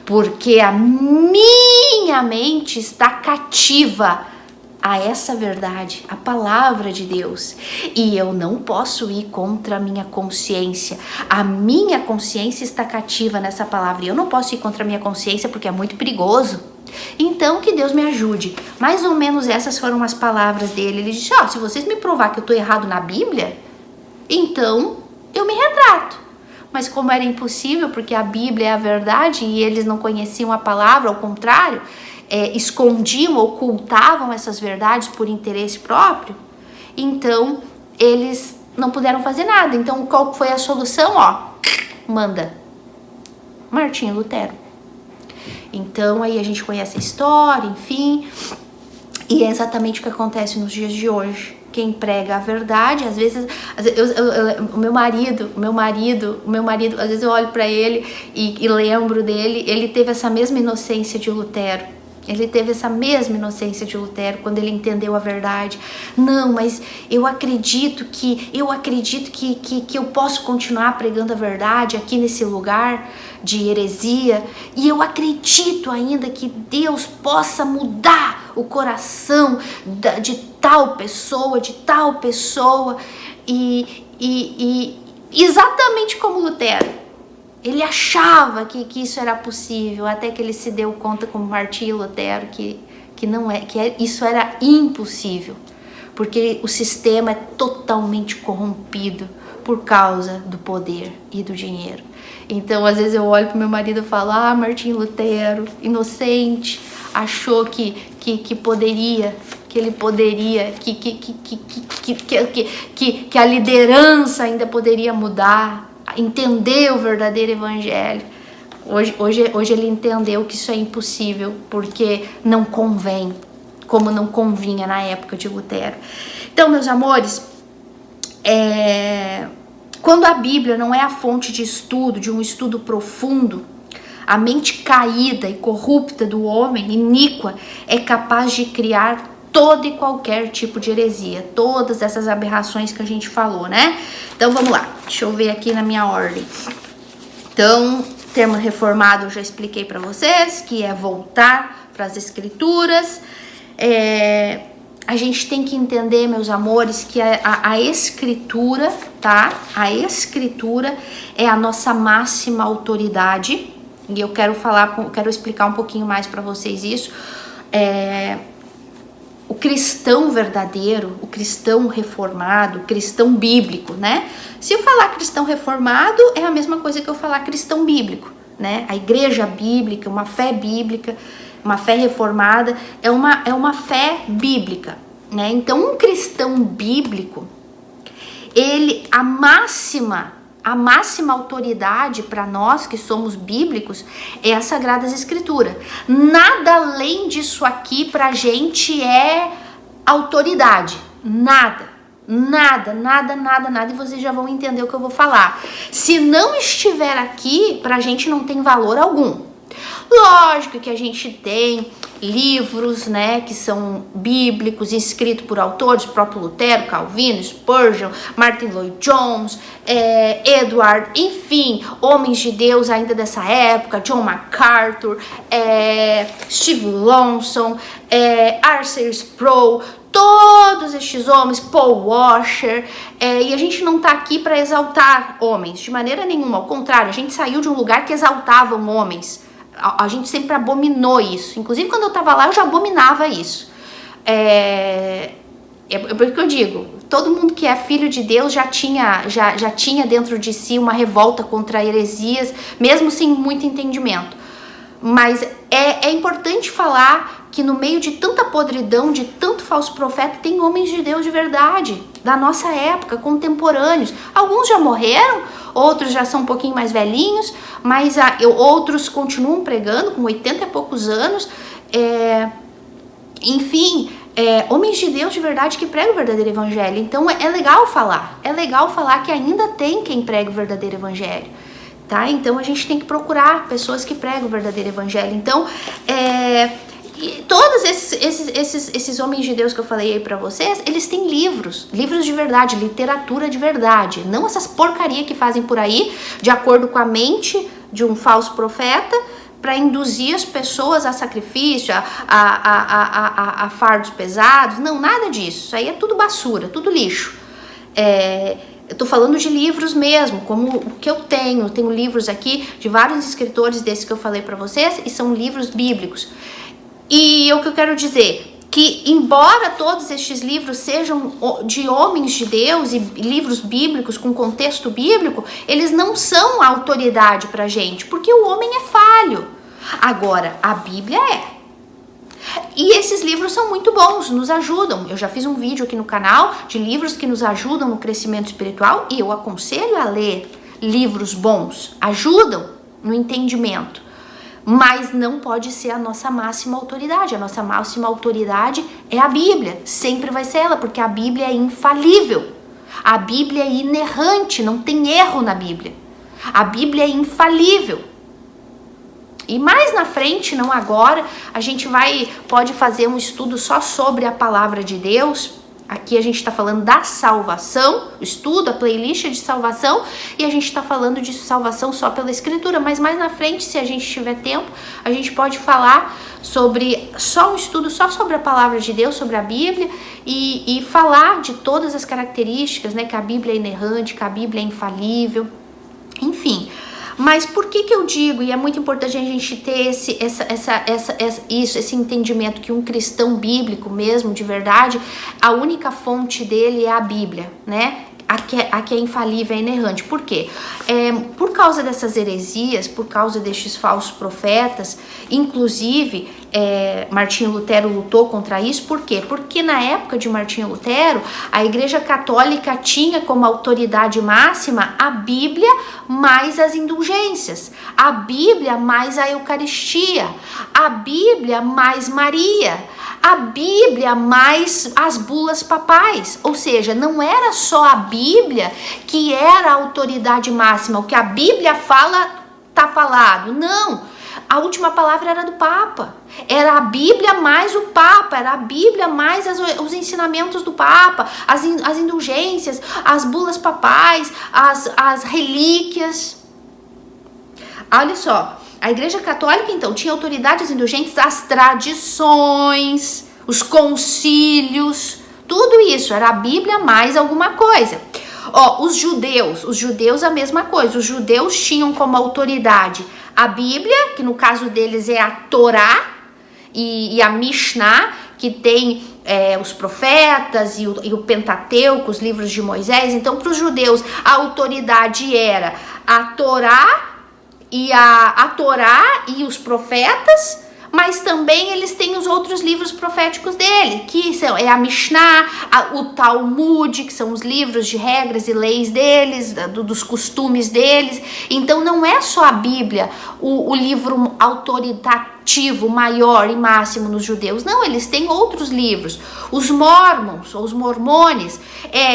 porque a minha mente está cativa a essa verdade, a palavra de Deus, e eu não posso ir contra a minha consciência. A minha consciência está cativa nessa palavra, e eu não posso ir contra a minha consciência porque é muito perigoso. Então que Deus me ajude. Mais ou menos essas foram as palavras dele. Ele disse, se vocês me provar que eu estou errado na Bíblia, então eu me retrato. Mas como era impossível, porque a Bíblia é a verdade e eles não conheciam a palavra, ao contrário, escondiam, ocultavam essas verdades por interesse próprio, então eles não puderam fazer nada. Então qual foi a solução? Manda Martinho Lutero. Então aí a gente conhece a história, enfim, e é exatamente o que acontece nos dias de hoje. Quem prega a verdade, às vezes o meu marido, às vezes eu olho para ele e lembro dele, ele teve essa mesma inocência de Lutero. Ele teve essa mesma inocência de Lutero quando ele entendeu a verdade. Não, mas eu acredito que eu posso continuar pregando a verdade aqui nesse lugar de heresia. E eu acredito ainda que Deus possa mudar o coração de tal pessoa. E exatamente como Lutero. Ele achava que isso era possível, até que ele se deu conta, como Martinho Lutero, que isso era impossível, porque o sistema é totalmente corrompido por causa do poder e do dinheiro. Então, às vezes eu olho para meu marido e falo, Martinho Lutero, inocente, achou que a liderança ainda poderia mudar, entender o verdadeiro evangelho. Hoje ele entendeu que isso é impossível, porque não convém. como não convinha na época de Lutero. Então, meus amores, quando a Bíblia não é a fonte de estudo, de um estudo profundo, a mente caída e corrupta do homem, iníqua, é capaz de criar todo e qualquer tipo de heresia, todas essas aberrações que a gente falou, né? Então vamos lá, deixa eu ver aqui na minha ordem. Então, termo reformado eu já expliquei para vocês, que é voltar para as escrituras. A gente tem que entender, meus amores, que a escritura, tá? A escritura é a nossa máxima autoridade. E eu quero explicar um pouquinho mais para vocês isso. O cristão verdadeiro, o cristão reformado, o cristão bíblico, né? Se eu falar cristão reformado, é a mesma coisa que eu falar cristão bíblico, né? A igreja bíblica, uma fé bíblica, uma fé reformada, é uma fé bíblica, né? Então, um cristão bíblico, a máxima autoridade para nós que somos bíblicos é as Sagradas Escrituras. Nada além disso aqui pra gente é autoridade. Nada. E vocês já vão entender o que eu vou falar. Se não estiver aqui, pra gente não tem valor algum. Lógico que a gente tem livros, né, que são bíblicos, escritos por autores, próprio Lutero, Calvino, Spurgeon, Martin Lloyd Jones, Edward, enfim, homens de Deus ainda dessa época, John MacArthur, Steve Lawson, Arthur Sproul, todos estes homens, Paul Washer, e a gente não tá aqui para exaltar homens, de maneira nenhuma, ao contrário, a gente saiu de um lugar que exaltavam homens. A gente sempre abominou isso. Inclusive, quando eu tava lá, eu já abominava isso. É porque eu digo, todo mundo que é filho de Deus já tinha dentro de si uma revolta contra heresias, mesmo sem muito entendimento. Mas é importante falar que no meio de tanta podridão, de tanto falso profeta, tem homens de Deus de verdade, da nossa época, contemporâneos. Alguns já morreram, outros já são um pouquinho mais velhinhos, mas outros continuam pregando com 80 e poucos anos. Enfim, homens de Deus de verdade que pregam o verdadeiro evangelho. Então é legal falar que ainda tem quem prega o verdadeiro evangelho. Tá? Então a gente tem que procurar pessoas que pregam o verdadeiro evangelho. Então, todos esses homens de Deus que eu falei aí pra vocês, eles têm livros de verdade, literatura de verdade, não essas porcaria que fazem por aí, de acordo com a mente de um falso profeta, para induzir as pessoas a sacrifício, a fardos pesados. Não, nada disso. Isso aí é tudo basura, tudo lixo. Eu tô falando de livros mesmo, como o que eu tenho livros aqui de vários escritores desses que eu falei pra vocês, e são livros bíblicos. E o que eu quero dizer, que embora todos estes livros sejam de homens de Deus e livros bíblicos com contexto bíblico, eles não são autoridade pra gente, porque o homem é falho. Agora, a Bíblia é. E esses livros são muito bons, nos ajudam. Eu já fiz um vídeo aqui no canal de livros que nos ajudam no crescimento espiritual e eu aconselho a ler livros bons, ajudam no entendimento. Mas não pode ser a nossa máxima autoridade. A nossa máxima autoridade é a Bíblia, sempre vai ser ela, porque a Bíblia é infalível. A Bíblia é inerrante, não tem erro na Bíblia. A Bíblia é infalível. E mais na frente, não agora, a gente pode fazer um estudo só sobre a palavra de Deus. Aqui a gente está falando da salvação, o estudo, a playlist de salvação, e a gente está falando de salvação só pela escritura. Mas mais na frente, se a gente tiver tempo, a gente pode falar sobre só um estudo só sobre a palavra de Deus, sobre a Bíblia, e falar de todas as características, né? Que a Bíblia é inerrante, que a Bíblia é infalível, enfim. Mas por que eu digo, e é muito importante a gente ter esse entendimento, que um cristão bíblico mesmo, de verdade, a única fonte dele é a Bíblia, né? a que é infalível, é inerrante. Por quê? Por causa dessas heresias, por causa destes falsos profetas, inclusive Martinho Lutero lutou contra isso. Por quê? Porque na época de Martinho Lutero, a Igreja Católica tinha como autoridade máxima a Bíblia mais as indulgências, a Bíblia mais a Eucaristia, a Bíblia mais Maria, a Bíblia mais as bulas papais. Ou seja, não era só a Bíblia que era a autoridade máxima. O que a Bíblia fala, tá falado. Não, a última palavra era do Papa. Era a Bíblia mais o Papa, era a Bíblia mais os ensinamentos do Papa, as indulgências, as bulas papais, as relíquias. Olha só, a Igreja Católica, então, tinha autoridade às indulgências, as tradições, os concílios, tudo isso era a Bíblia mais alguma coisa. Ó, os judeus a mesma coisa. Os judeus tinham como autoridade a Bíblia, que no caso deles é a Torá, e a Mishnah, que tem os profetas e o Pentateuco, os livros de Moisés. Então, para os judeus, a autoridade era a Torá, a Torá e os profetas, mas também eles têm os outros livros proféticos dele, que são a Mishnah, o Talmud, que são os livros de regras e leis deles, dos costumes deles. Então não é só a Bíblia o livro autoritativo maior e máximo nos judeus, não, eles têm outros livros. Os mormons, ou os mormones,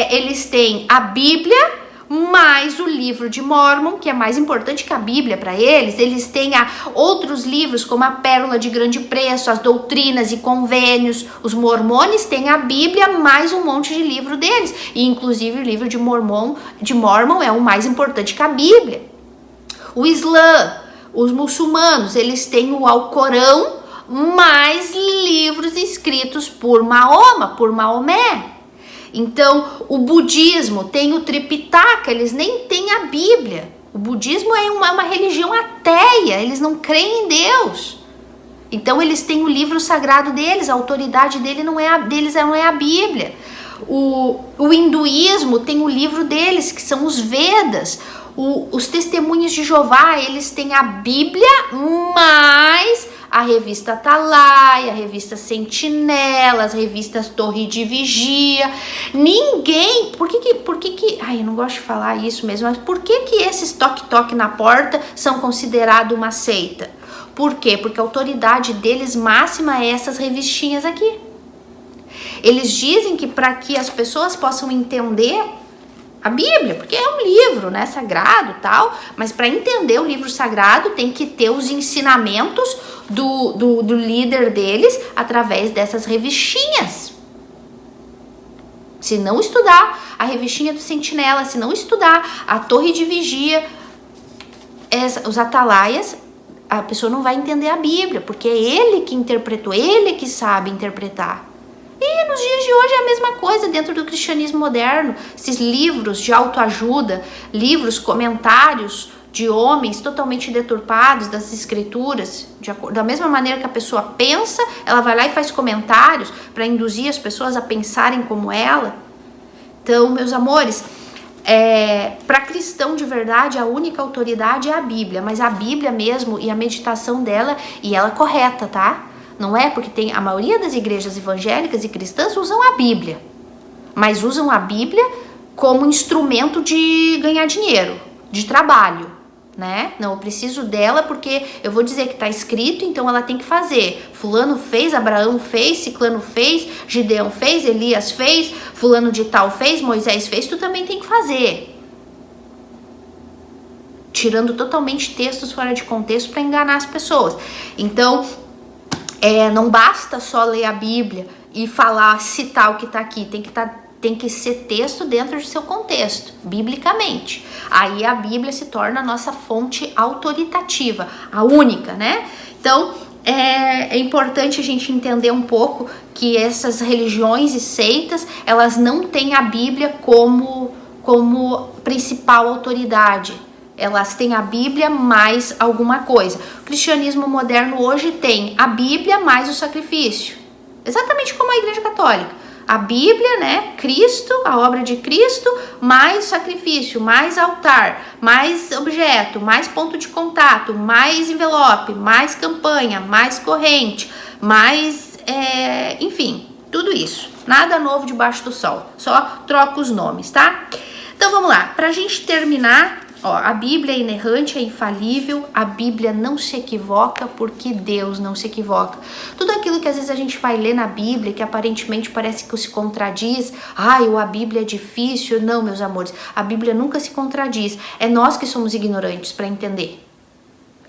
eles têm a Bíblia mais o livro de Mórmon, que é mais importante que a Bíblia para eles. Eles têm outros livros, como a Pérola de Grande Preço, as Doutrinas e Convênios. Os mormones têm a Bíblia mais um monte de livro deles, e inclusive o livro de Mórmon é o mais importante que a Bíblia. O Islã, os muçulmanos, eles têm o Alcorão mais livros escritos por Mahoma, por Maomé. Então, o budismo tem o Tripitaka, eles nem têm a Bíblia. O budismo é uma religião ateia, eles não creem em Deus. Então, eles têm o livro sagrado deles, a autoridade deles não é a Bíblia. O hinduísmo tem o livro deles, que são os Vedas. Os testemunhos de Jeová, eles têm a Bíblia mais a revista Atalaia, a revista Sentinela, as revistas Torre de Vigia. Ninguém, por que ai, eu não gosto de falar isso mesmo, mas por que esses toque-toque na porta são considerados uma seita? Por quê? Porque a autoridade deles máxima é essas revistinhas aqui. Eles dizem que para que as pessoas possam entender a Bíblia, porque é um livro, né, sagrado, tal, mas para entender o livro sagrado tem que ter os ensinamentos do líder deles através dessas revistinhas. Se não estudar a revistinha do Sentinela, se não estudar a Torre de Vigia, os Atalaias, a pessoa não vai entender a Bíblia, porque é ele que interpretou, ele que sabe interpretar. E nos dias de hoje é a mesma coisa dentro do cristianismo moderno. Esses livros de autoajuda, livros, comentários de homens totalmente deturpados das escrituras, da mesma maneira que a pessoa pensa, ela vai lá e faz comentários para induzir as pessoas a pensarem como ela. Então, meus amores, para cristão de verdade, a única autoridade é a Bíblia, mas a Bíblia mesmo e a meditação dela, e ela correta, tá? Não é porque tem a maioria das igrejas evangélicas e cristãs usam a Bíblia, mas usam a Bíblia como instrumento de ganhar dinheiro, de trabalho, né? Não, eu preciso dela porque eu vou dizer que está escrito, então ela tem que fazer. Fulano fez, Abraão fez, Ciclano fez, Gideão fez, Elias fez, fulano de tal fez, Moisés fez, tu também tem que fazer. Tirando totalmente textos fora de contexto para enganar as pessoas. Então, não basta só ler a Bíblia e falar, citar o que está aqui, tem que ser texto dentro do seu contexto, biblicamente. Aí a Bíblia se torna a nossa fonte autoritativa, a única, né? Então, é importante a gente entender um pouco que essas religiões e seitas, elas não têm a Bíblia como principal autoridade. Elas têm a Bíblia mais alguma coisa. O cristianismo moderno hoje tem a Bíblia mais o sacrifício. Exatamente como a Igreja Católica. a Bíblia, né? Cristo, a obra de Cristo, mais sacrifício, mais altar, mais objeto, mais ponto de contato, mais envelope, mais campanha, mais corrente, mais, enfim, tudo isso. Nada novo debaixo do sol, só troca os nomes, tá? Então vamos lá, pra gente terminar, ó, a Bíblia é inerrante, é infalível, a Bíblia não se equivoca porque Deus não se equivoca. Tudo aquilo que às vezes a gente vai ler na Bíblia, que aparentemente parece que se contradiz, a Bíblia é difícil, não, meus amores, a Bíblia nunca se contradiz, é nós que somos ignorantes para entender.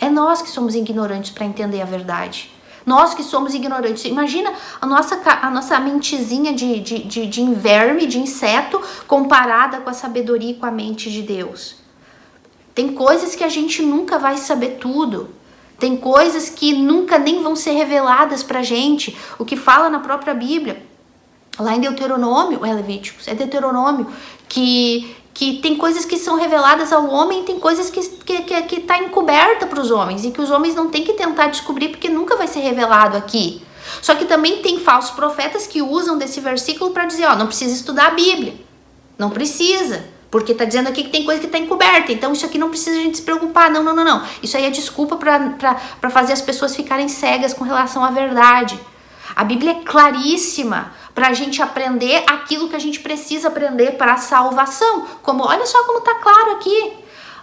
É nós que somos ignorantes para entender a verdade. Nós que somos ignorantes. Imagina a nossa mentezinha de verme, de inseto, comparada com a sabedoria e com a mente de Deus. Tem coisas que a gente nunca vai saber tudo. Tem coisas que nunca nem vão ser reveladas pra gente. O que fala na própria Bíblia. Lá em Deuteronômio, Levíticos, é Deuteronômio, que tem coisas que são reveladas ao homem, tem coisas que tá encoberta para os homens e que os homens não têm que tentar descobrir porque nunca vai ser revelado aqui. Só que também tem falsos profetas que usam desse versículo para dizer, não precisa estudar a Bíblia. Não precisa, porque tá dizendo aqui que tem coisa que tá encoberta, então isso aqui não precisa a gente se preocupar. Não. Isso aí é desculpa para fazer as pessoas ficarem cegas com relação à verdade. A Bíblia é claríssima para a gente aprender aquilo que a gente precisa aprender para a salvação. Olha só como está claro aqui.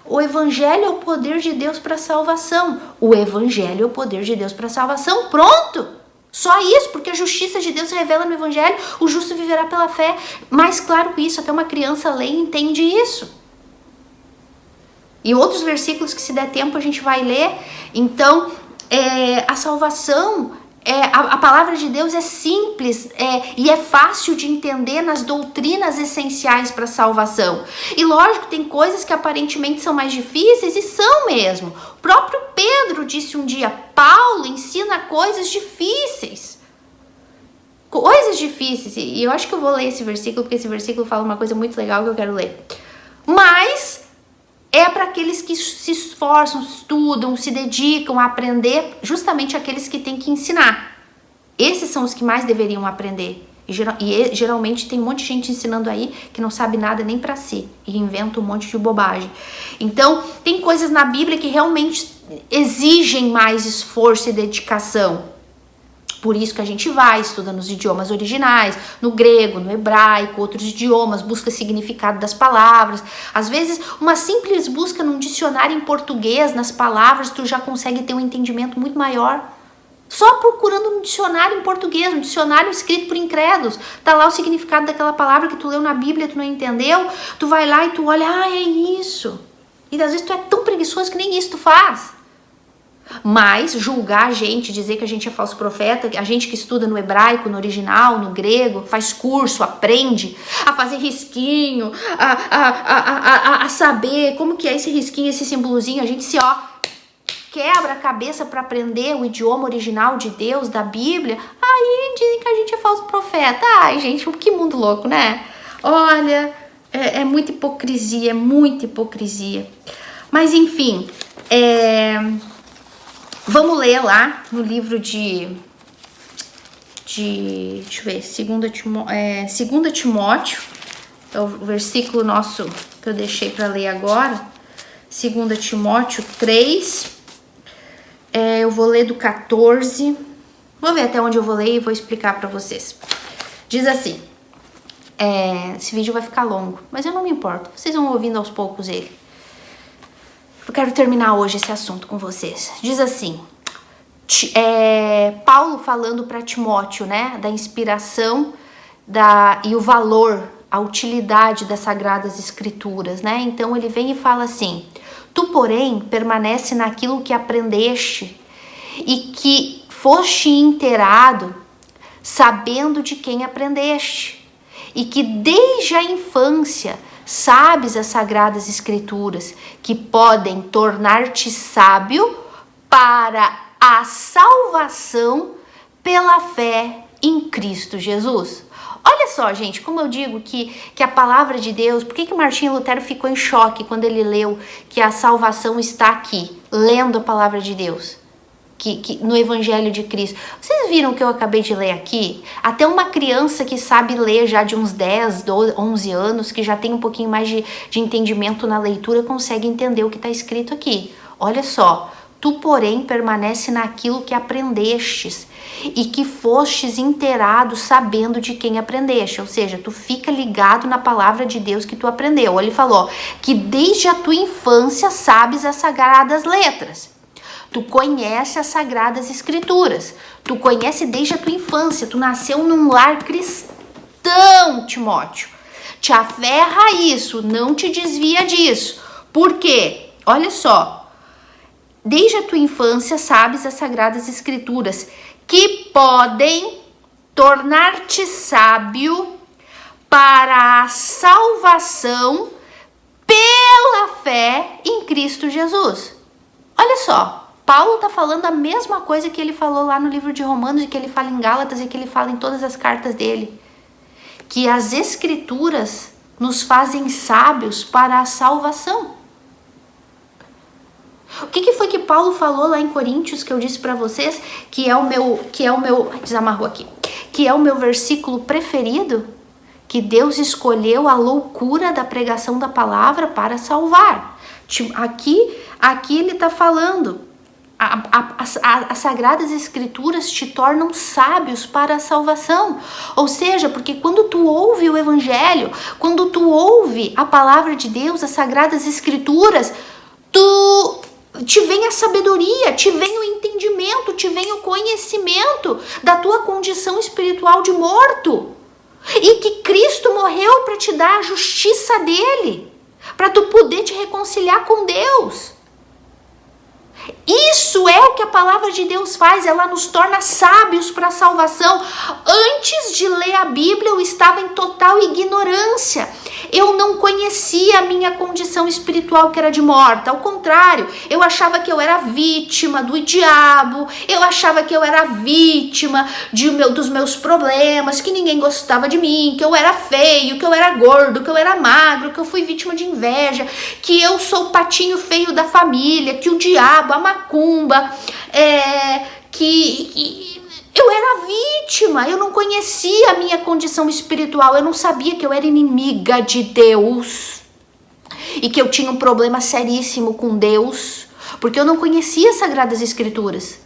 O Evangelho é o poder de Deus para a salvação. O Evangelho é o poder de Deus para a salvação. Pronto! Só isso, porque a justiça de Deus se revela no Evangelho. O justo viverá pela fé. Mais claro que isso, até uma criança lê e entende isso. E outros versículos que, se der tempo, a gente vai ler. Então, a salvação... A palavra de Deus é simples e é fácil de entender nas doutrinas essenciais para a salvação. E lógico, tem coisas que aparentemente são mais difíceis e são mesmo. O próprio Pedro disse um dia, Paulo ensina coisas difíceis. Coisas difíceis. E eu acho que eu vou ler esse versículo, porque esse versículo fala uma coisa muito legal que eu quero ler. Mas... é para aqueles que se esforçam, estudam, se dedicam a aprender, justamente aqueles que têm que ensinar. Esses são os que mais deveriam aprender. E geralmente tem um monte de gente ensinando aí que não sabe nada nem para si e inventa um monte de bobagem. Então, tem coisas na Bíblia que realmente exigem mais esforço e dedicação. Por isso que a gente vai, estuda nos idiomas originais, no grego, no hebraico, outros idiomas, busca significado das palavras. Às vezes, uma simples busca num dicionário em português, nas palavras, tu já consegue ter um entendimento muito maior. Só procurando no dicionário em português, um dicionário escrito por incrédulos. Tá lá o significado daquela palavra que tu leu na Bíblia, tu não entendeu, tu vai lá e tu olha, é isso. E às vezes tu é tão preguiçoso que nem isso tu faz. Mas julgar a gente, dizer que a gente é falso profeta, a gente que estuda no hebraico, no original, no grego, faz curso, aprende a fazer risquinho, a saber como que é esse risquinho, esse símbolozinho, a gente quebra a cabeça para aprender o idioma original de Deus, da Bíblia, aí dizem que a gente é falso profeta. Ai, gente, que mundo louco, né? Olha, é muita hipocrisia, é muita hipocrisia. Mas enfim, vamos ler lá no livro de deixa eu ver, 2 Timóteo, é o versículo nosso que eu deixei para ler agora, 2 Timóteo 3, eu vou ler do 14, vou ver até onde eu vou ler e vou explicar para vocês. Diz assim, esse vídeo vai ficar longo, mas eu não me importo, vocês vão ouvindo aos poucos ele. Eu quero terminar hoje esse assunto com vocês. Diz assim, Paulo falando para Timóteo, né, da inspiração e o valor, a utilidade das Sagradas Escrituras, né? Então ele vem e fala assim, tu, porém, permanece naquilo que aprendeste e que foste inteirado, sabendo de quem aprendeste, e que desde a infância sabes as Sagradas Escrituras, que podem tornar-te sábio para a salvação pela fé em Cristo Jesus. Olha só, gente, como eu digo que a palavra de Deus, por que Martinho Lutero ficou em choque quando ele leu que a salvação está aqui, lendo a palavra de Deus? no Evangelho de Cristo. Vocês viram o que eu acabei de ler aqui? Até uma criança que sabe ler já de uns 10, 12, 11 anos, que já tem um pouquinho mais de entendimento na leitura, consegue entender o que está escrito aqui. Olha só. Tu, porém, permanece naquilo que aprendestes e que fostes inteirado sabendo de quem aprendeste. Ou seja, tu fica ligado na palavra de Deus que tu aprendeu. Ele falou que desde a tua infância sabes as sagradas letras. Tu conhece as sagradas escrituras. Tu conhece desde a tua infância. Tu nasceu num lar cristão, Timóteo. Te aferra a isso, não te desvia disso. Por quê? Olha só. Desde a tua infância sabes as sagradas escrituras, que podem tornar-te sábio para a salvação pela fé em Cristo Jesus. Olha só, Paulo está falando a mesma coisa que ele falou lá no livro de Romanos, e que ele fala em Gálatas, e que ele fala em todas as cartas dele. Que as escrituras nos fazem sábios para a salvação. O que foi que Paulo falou lá em Coríntios, que eu disse para vocês, que é o meu, desamarrou aqui, que é o meu versículo preferido? Que Deus escolheu a loucura da pregação da palavra para salvar. Aqui ele está falando, as sagradas escrituras te tornam sábios para a salvação. Ou seja, porque quando tu ouve o evangelho, quando tu ouve a palavra de Deus, as sagradas escrituras, te vem a sabedoria, te vem o entendimento, te vem o conhecimento da tua condição espiritual de morto. E que Cristo morreu para te dar a justiça dele, para tu poder te reconciliar com Deus. Isso é o que a palavra de Deus faz, ela nos torna sábios para a salvação. Antes de ler a Bíblia, eu estava em total ignorância. Eu não conhecia a minha condição espiritual, que era de morta. Ao contrário, eu achava que eu era vítima do diabo, eu achava que eu era vítima dos meus problemas, que ninguém gostava de mim, que eu era feio, que eu era gordo, que eu era magro, que eu fui vítima de inveja, que eu sou o patinho feio da família, que o diabo, a macumba, que eu era vítima, eu não conhecia a minha condição espiritual, eu não sabia que eu era inimiga de Deus e que eu tinha um problema seríssimo com Deus, porque eu não conhecia as Sagradas Escrituras.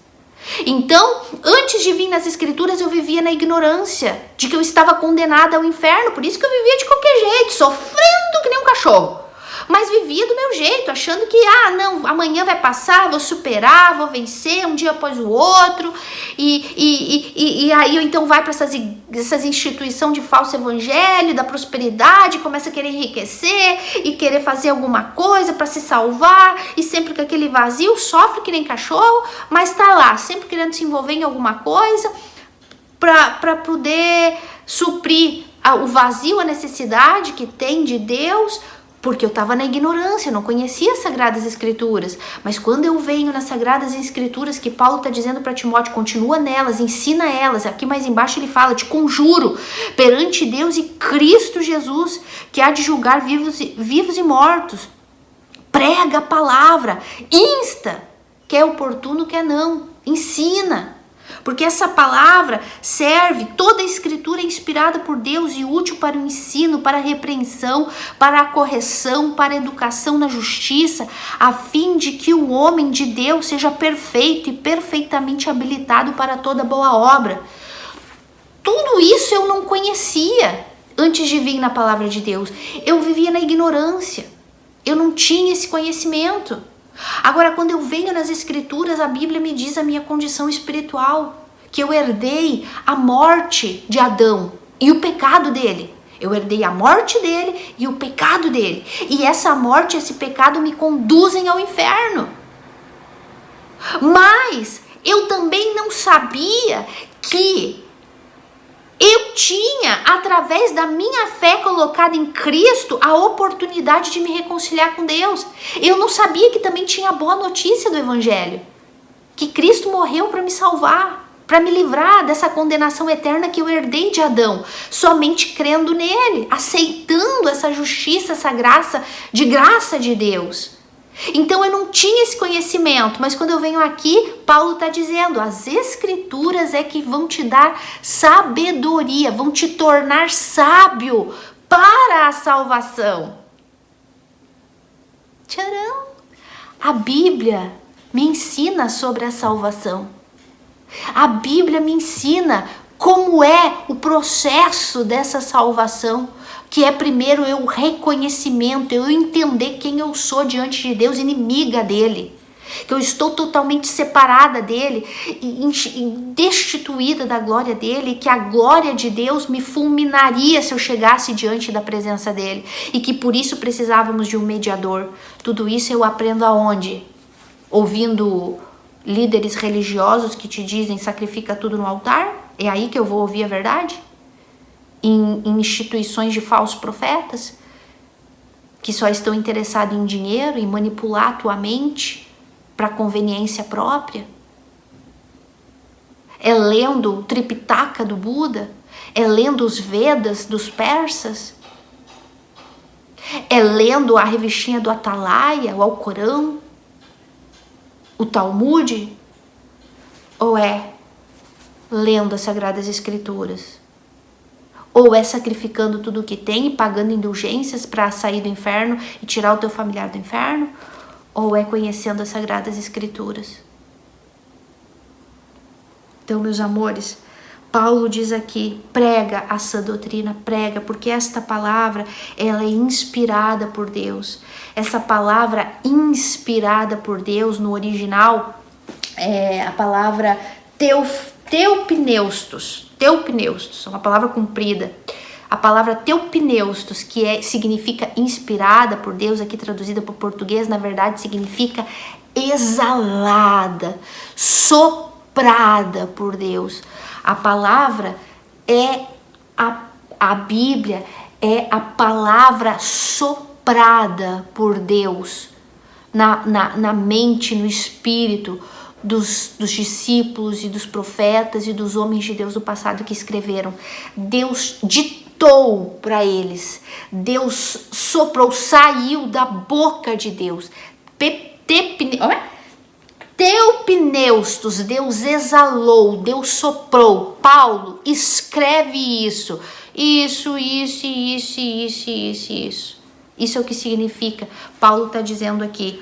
Então, antes de vir nas Escrituras, eu vivia na ignorância de que eu estava condenada ao inferno, por isso que eu vivia de qualquer jeito, sofrendo que nem um cachorro. Mas vivia do meu jeito, achando que, não, amanhã vai passar, vou superar, vou vencer um dia após o outro. E aí eu então vai para essas instituições de falso evangelho, da prosperidade, começa a querer enriquecer e querer fazer alguma coisa para se salvar. E sempre com aquele vazio, sofre que nem cachorro, mas tá lá, sempre querendo se envolver em alguma coisa para poder suprir o vazio, a necessidade que tem de Deus. Porque eu estava na ignorância, eu não conhecia as Sagradas Escrituras. Mas quando eu venho nas Sagradas Escrituras, que Paulo está dizendo para Timóteo, continua nelas, ensina elas. Aqui mais embaixo ele fala, te conjuro, perante Deus e Cristo Jesus, que há de julgar vivos e mortos. Prega a palavra, insta, quer oportuno, quer não, ensina. Porque essa palavra serve, toda a escritura é inspirada por Deus e útil para o ensino, para a repreensão, para a correção, para a educação na justiça, a fim de que o homem de Deus seja perfeito e perfeitamente habilitado para toda boa obra. Tudo isso eu não conhecia antes de vir na palavra de Deus. Eu vivia na ignorância, eu não tinha esse conhecimento. Agora, quando eu venho nas Escrituras, a Bíblia me diz a minha condição espiritual, que eu herdei a morte de Adão e o pecado dele. Eu herdei a morte dele e o pecado dele. E essa morte, esse pecado me conduzem ao inferno. Mas eu também não sabia que eu tinha, através da minha fé colocada em Cristo, a oportunidade de me reconciliar com Deus. Eu não sabia que também tinha a boa notícia do Evangelho. Que Cristo morreu para me salvar, para me livrar dessa condenação eterna que eu herdei de Adão. Somente crendo nele, aceitando essa justiça, essa graça de Deus. Então eu não tinha esse conhecimento, mas quando eu venho aqui, Paulo está dizendo, as escrituras é que vão te dar sabedoria, vão te tornar sábio para a salvação. Tcharam! A Bíblia me ensina sobre a salvação. A Bíblia me ensina como é o processo dessa salvação, que é primeiro o reconhecimento, eu entender quem eu sou diante de Deus, inimiga dele, que eu estou totalmente separada dele e destituída da glória dele, que a glória de Deus me fulminaria se eu chegasse diante da presença dele, e que por isso precisávamos de um mediador. Tudo isso eu aprendo aonde? Ouvindo líderes religiosos que te dizem sacrifica tudo no altar? É aí que eu vou ouvir a verdade? Em instituições de falsos profetas que só estão interessados em dinheiro, em manipular a tua mente para conveniência própria? É lendo o Tripitaka do Buda? É lendo os Vedas dos persas? É lendo a revistinha do Atalaia, o Alcorão, o Talmud? Ou é lendo as Sagradas Escrituras? Ou é sacrificando tudo o que tem e pagando indulgências para sair do inferno e tirar o teu familiar do inferno? Ou é conhecendo as Sagradas Escrituras? Então, meus amores, Paulo diz aqui, prega a sã doutrina, prega, porque esta palavra, ela é inspirada por Deus. Essa palavra inspirada por Deus, no original, é a palavra teopneustos, é uma palavra comprida. A palavra teopneustos, que significa inspirada por Deus, aqui traduzida para o português, na verdade significa exalada, soprada por Deus. A palavra é a Bíblia, é a palavra soprada por Deus na mente, no espírito dos discípulos e dos profetas e dos homens de Deus do passado que escreveram. Deus ditou para eles, Deus soprou, saiu da boca de Deus. Teopneustos, Deus exalou, Deus soprou. Paulo, escreve isso. Isso. Isso é o que significa. Paulo está dizendo aqui.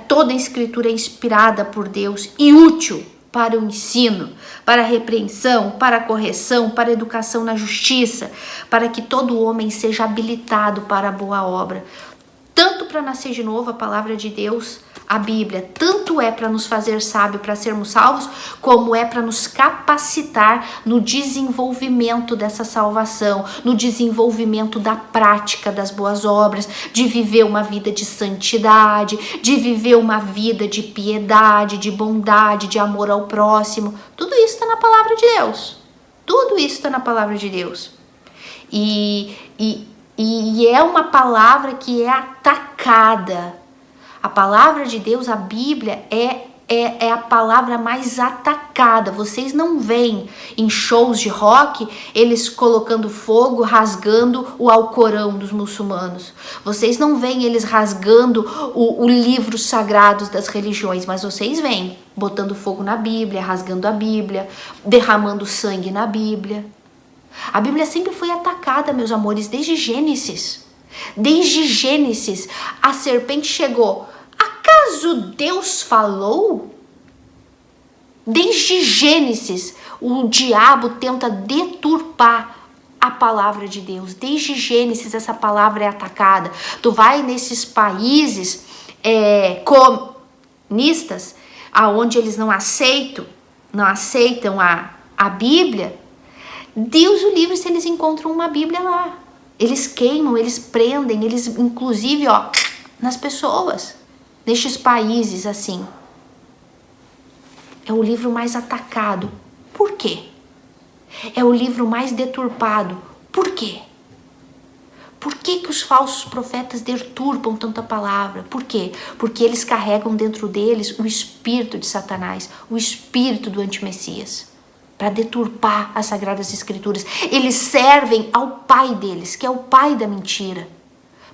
Toda a escritura é inspirada por Deus e útil para o ensino, para a repreensão, para a correção, para a educação na justiça, para que todo homem seja habilitado para a boa obra. Tanto para nascer de novo, a palavra de Deus, a Bíblia, tanto é para nos fazer sábio, para sermos salvos, como é para nos capacitar no desenvolvimento dessa salvação, no desenvolvimento da prática das boas obras, de viver uma vida de santidade, de viver uma vida de piedade, de bondade, de amor ao próximo. Tudo isso está na palavra de Deus. Tudo isso está na palavra de Deus. E é uma palavra que é atacada. A palavra de Deus, a Bíblia, é a palavra mais atacada. Vocês não veem em shows de rock eles colocando fogo, rasgando o Alcorão dos muçulmanos. Vocês não veem eles rasgando o livro sagrado das religiões, mas vocês veem botando fogo na Bíblia, rasgando a Bíblia, derramando sangue na Bíblia. A Bíblia sempre foi atacada, meus amores, desde Gênesis. Desde Gênesis, a serpente chegou. Acaso Deus falou? Desde Gênesis, o diabo tenta deturpar a palavra de Deus. Desde Gênesis, essa palavra é atacada. Tu vai nesses países comunistas, aonde eles não aceitam a Bíblia. Deus o livre se eles encontram uma Bíblia lá. Eles queimam, eles prendem, eles inclusive, nas pessoas, nestes países assim. É o livro mais atacado. Por quê? É o livro mais deturpado. Por quê? Por que os falsos profetas deturpam tanta palavra? Por quê? Porque eles carregam dentro deles o espírito de Satanás, o espírito do antimessias, para deturpar as Sagradas Escrituras. Eles servem ao pai deles, que é o pai da mentira,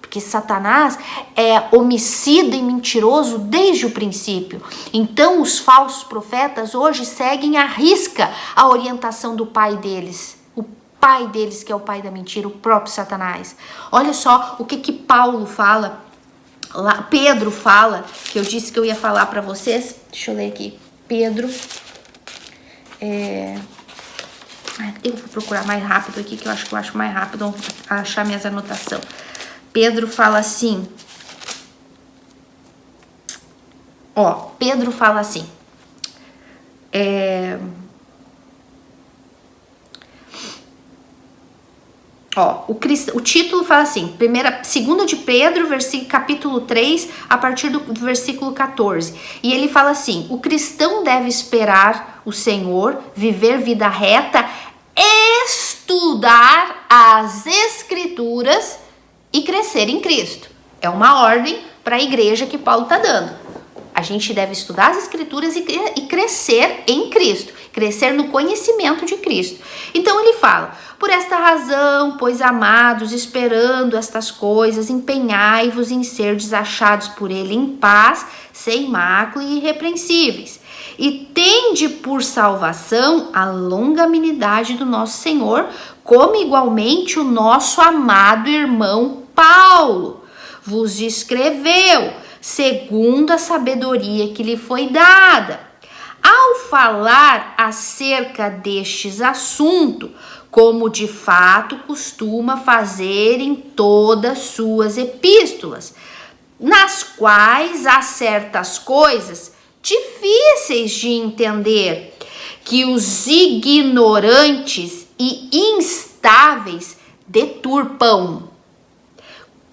Porque Satanás é homicida e mentiroso desde o princípio. Então os falsos profetas hoje seguem à risca a orientação do pai deles. O pai deles, que é o pai da mentira, o próprio Satanás. Olha só o que Paulo fala, lá, Pedro fala, que eu disse que eu ia falar para vocês. Deixa eu ler aqui. Pedro, eu vou procurar mais rápido aqui, que eu acho mais rápido achar minhas anotações. Pedro fala assim, Pedro fala assim, o título fala assim, 2 de Pedro, capítulo 3, a partir do versículo 14. E ele fala assim, o cristão deve esperar o Senhor, viver vida reta, estudar as Escrituras e crescer em Cristo. É uma ordem para a igreja que Paulo está dando. A gente deve estudar as Escrituras e crescer em Cristo, crescer no conhecimento de Cristo. Então ele fala, por esta razão, pois amados, esperando estas coisas, empenhai-vos em ser achados por ele em paz, sem mácula e irrepreensíveis. E tende por salvação a longanimidade do nosso Senhor, como igualmente o nosso amado irmão Paulo vos escreveu, segundo a sabedoria que lhe foi dada. Ao falar acerca destes assuntos, como de fato costuma fazer em todas suas epístolas, nas quais há certas coisas difíceis de entender, que os ignorantes e instáveis deturpam,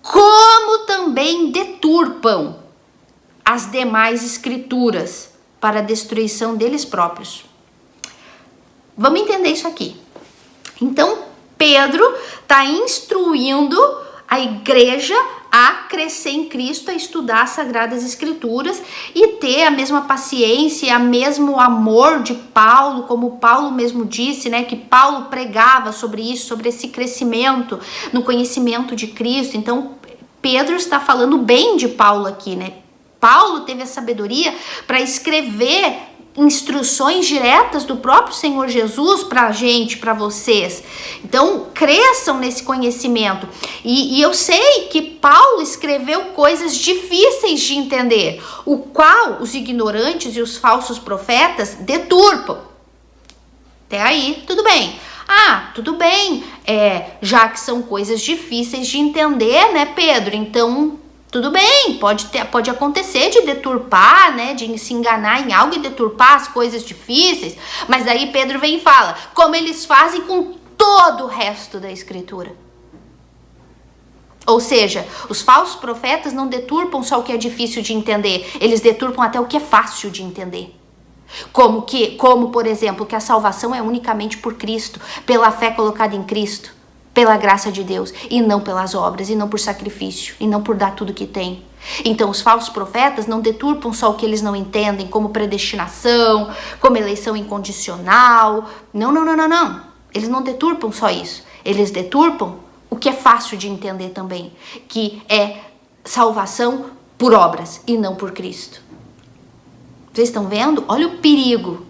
como também deturpam as demais escrituras para a destruição deles próprios. Vamos entender isso aqui. Então, Pedro está instruindo a igreja a crescer em Cristo, a estudar as Sagradas Escrituras e ter a mesma paciência, o mesmo amor de Paulo, como Paulo mesmo disse, né, que Paulo pregava sobre isso, sobre esse crescimento no conhecimento de Cristo. Então, Pedro está falando bem de Paulo aqui, né? Paulo teve a sabedoria para escrever instruções diretas do próprio Senhor Jesus para a gente, para vocês. Então, cresçam nesse conhecimento. E eu sei que Paulo escreveu coisas difíceis de entender, o qual os ignorantes e os falsos profetas deturpam. Até aí, tudo bem. Tudo bem, já que são coisas difíceis de entender, né, Pedro? Então, tudo bem, pode acontecer de deturpar, né, de se enganar em algo e deturpar as coisas difíceis, mas aí Pedro vem e fala, como eles fazem com todo o resto da Escritura. Ou seja, os falsos profetas não deturpam só o que é difícil de entender, eles deturpam até o que é fácil de entender. Como, por exemplo, que a salvação é unicamente por Cristo, pela fé colocada em Cristo, pela graça de Deus, e não pelas obras, e não por sacrifício, e não por dar tudo que tem. Então, os falsos profetas não deturpam só o que eles não entendem, como predestinação, como eleição incondicional. Não. Eles não deturpam só isso. Eles deturpam o que é fácil de entender também, que é salvação por obras e não por Cristo. Vocês estão vendo? Olha o perigo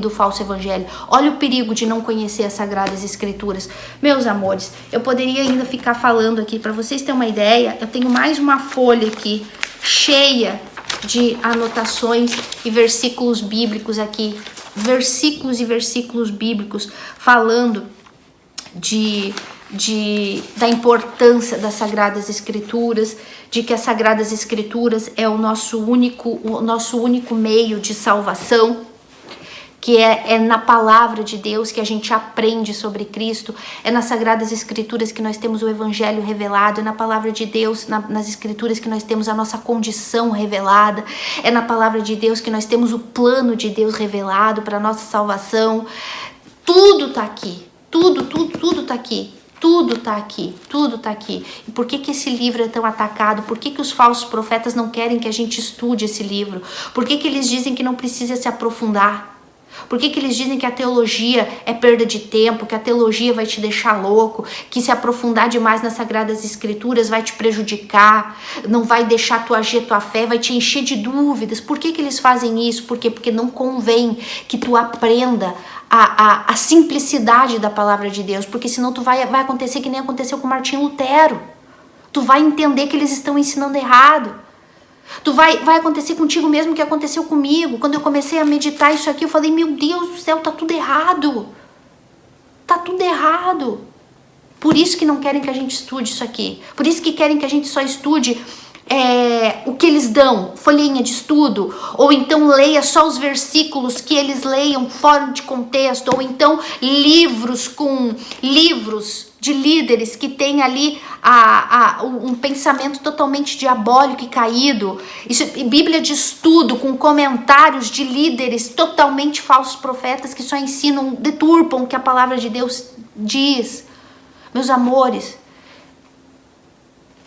do falso evangelho, olha o perigo de não conhecer as Sagradas Escrituras. Meus amores, eu poderia ainda ficar falando aqui, para vocês terem uma ideia, eu tenho mais uma folha aqui, cheia de anotações e versículos bíblicos aqui, versículos e versículos bíblicos falando da importância das Sagradas Escrituras, de que as Sagradas Escrituras é o nosso único meio de salvação, que é na palavra de Deus que a gente aprende sobre Cristo, é nas Sagradas Escrituras que nós temos o Evangelho revelado, é na palavra de Deus, nas Escrituras que nós temos a nossa condição revelada, é na palavra de Deus que nós temos o plano de Deus revelado para a nossa salvação. Tudo tá aqui, tudo tá aqui. Tudo tá aqui. E por que esse livro é tão atacado? Por que os falsos profetas não querem que a gente estude esse livro? Por que eles dizem que não precisa se aprofundar? Por que eles dizem que a teologia é perda de tempo, que a teologia vai te deixar louco, que se aprofundar demais nas Sagradas Escrituras vai te prejudicar, não vai deixar tu agir a tua fé, vai te encher de dúvidas? Por que eles fazem isso? Por quê? Porque não convém que tu aprenda a simplicidade da palavra de Deus, porque senão vai acontecer que nem aconteceu com Martinho Lutero. Tu vai entender que eles estão ensinando errado. Vai acontecer contigo mesmo que aconteceu comigo. Quando eu comecei a meditar isso aqui, eu falei, meu Deus do céu, tá tudo errado. Tá tudo errado. Por isso que não querem que a gente estude isso aqui. Por isso que querem que a gente só estude o que eles dão, folhinha de estudo, ou então leia só os versículos que eles leiam fora de contexto, ou então livros de líderes que tem ali um pensamento totalmente diabólico e caído. Isso, Bíblia de estudo com comentários de líderes totalmente falsos profetas que só ensinam, deturpam o que a palavra de Deus diz. Meus amores,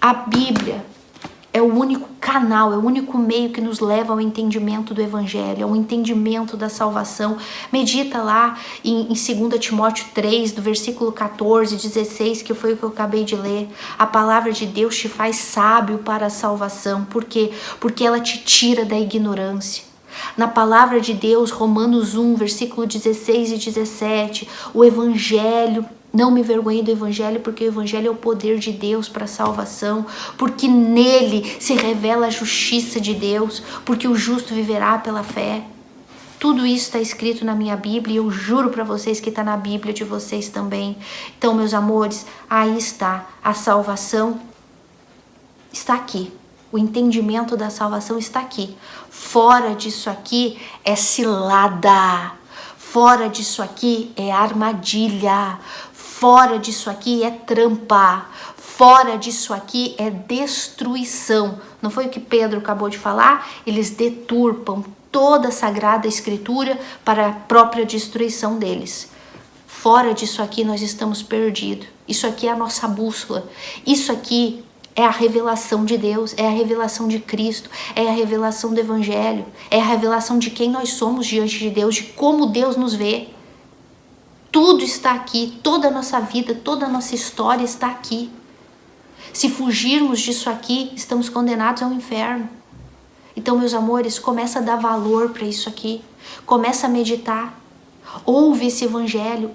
a Bíblia é o único canal, é o único meio que nos leva ao entendimento do Evangelho, ao entendimento da salvação. Medita lá em 2 Timóteo 3, do versículo 14, 16, que foi o que eu acabei de ler. A palavra de Deus te faz sábio para a salvação. Por quê? Porque ela te tira da ignorância. Na palavra de Deus, Romanos 1, versículo 16 e 17, o Evangelho, não me envergonhe do Evangelho, porque o Evangelho é o poder de Deus para a salvação, porque nele se revela a justiça de Deus, porque o justo viverá pela fé. Tudo isso está escrito na minha Bíblia e eu juro para vocês que está na Bíblia de vocês também. Então, meus amores, aí está, a salvação está aqui. O entendimento da salvação está aqui. Fora disso aqui é cilada. Fora disso aqui é armadilha. Fora disso aqui é trampa. Fora disso aqui é destruição. Não foi o que Pedro acabou de falar? Eles deturpam toda a Sagrada Escritura para a própria destruição deles. Fora disso aqui nós estamos perdidos. Isso aqui é a nossa bússola. Isso aqui é a revelação de Deus, é a revelação de Cristo, é a revelação do Evangelho, é a revelação de quem nós somos diante de Deus, de como Deus nos vê. Tudo está aqui, toda a nossa vida, toda a nossa história está aqui. Se fugirmos disso aqui, estamos condenados ao inferno. Então, meus amores, começa a dar valor para isso aqui, começa a meditar, ouve esse Evangelho,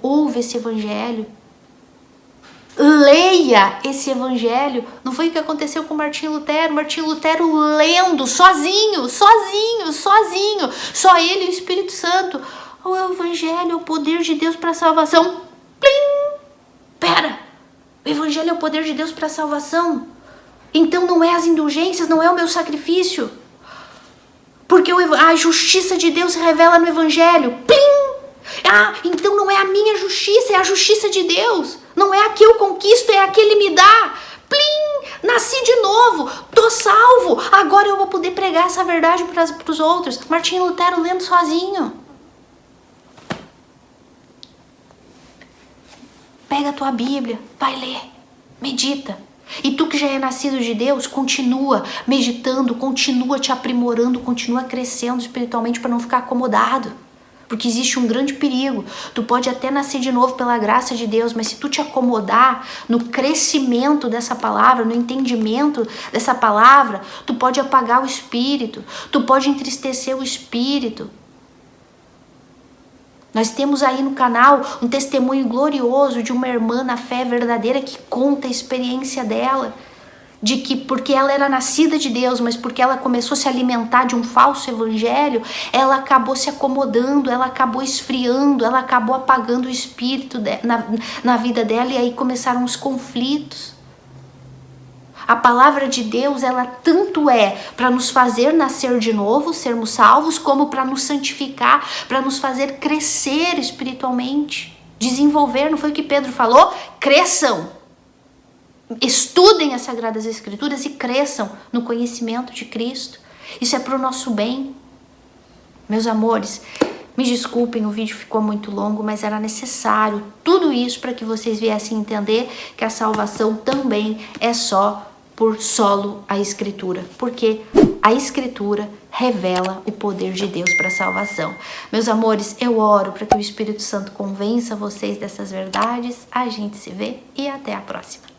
leia esse Evangelho. Não foi o que aconteceu com Martinho Lutero. Martinho Lutero lendo, sozinho, só ele e o Espírito Santo. O Evangelho é o poder de Deus para a salvação. Plim! Pera, o Evangelho é o poder de Deus para a salvação. Então não é as indulgências, não é o meu sacrifício. Porque a justiça de Deus se revela no Evangelho. Plim! Ah, então não é a minha justiça, é a justiça de Deus. Não é a que eu conquisto, é a que Ele me dá. Plim! Nasci de novo, tô salvo. Agora eu vou poder pregar essa verdade para os outros. Martinho Lutero lendo sozinho. Pega a tua Bíblia, vai ler, medita. E tu que já é nascido de Deus, continua meditando, continua te aprimorando, continua crescendo espiritualmente para não ficar acomodado. Porque existe um grande perigo. Tu pode até nascer de novo pela graça de Deus, mas se tu te acomodar no crescimento dessa palavra, no entendimento dessa palavra, tu pode apagar o espírito, tu pode entristecer o espírito. Nós temos aí no canal um testemunho glorioso de uma irmã na fé verdadeira que conta a experiência dela, de que porque ela era nascida de Deus, mas porque ela começou a se alimentar de um falso evangelho, ela acabou se acomodando, ela acabou esfriando, ela acabou apagando o espírito na vida dela, e aí começaram os conflitos. A palavra de Deus, ela tanto é para nos fazer nascer de novo, sermos salvos, como para nos santificar, para nos fazer crescer espiritualmente, desenvolver. Não foi o que Pedro falou? Cresçam, estudem as Sagradas Escrituras e cresçam no conhecimento de Cristo. Isso é para o nosso bem. Meus amores, me desculpem, o vídeo ficou muito longo, mas era necessário tudo isso para que vocês viessem entender que a salvação também é só por solo a Escritura, porque a Escritura revela o poder de Deus para a salvação. Meus amores, eu oro para que o Espírito Santo convença vocês dessas verdades. A gente se vê e até a próxima.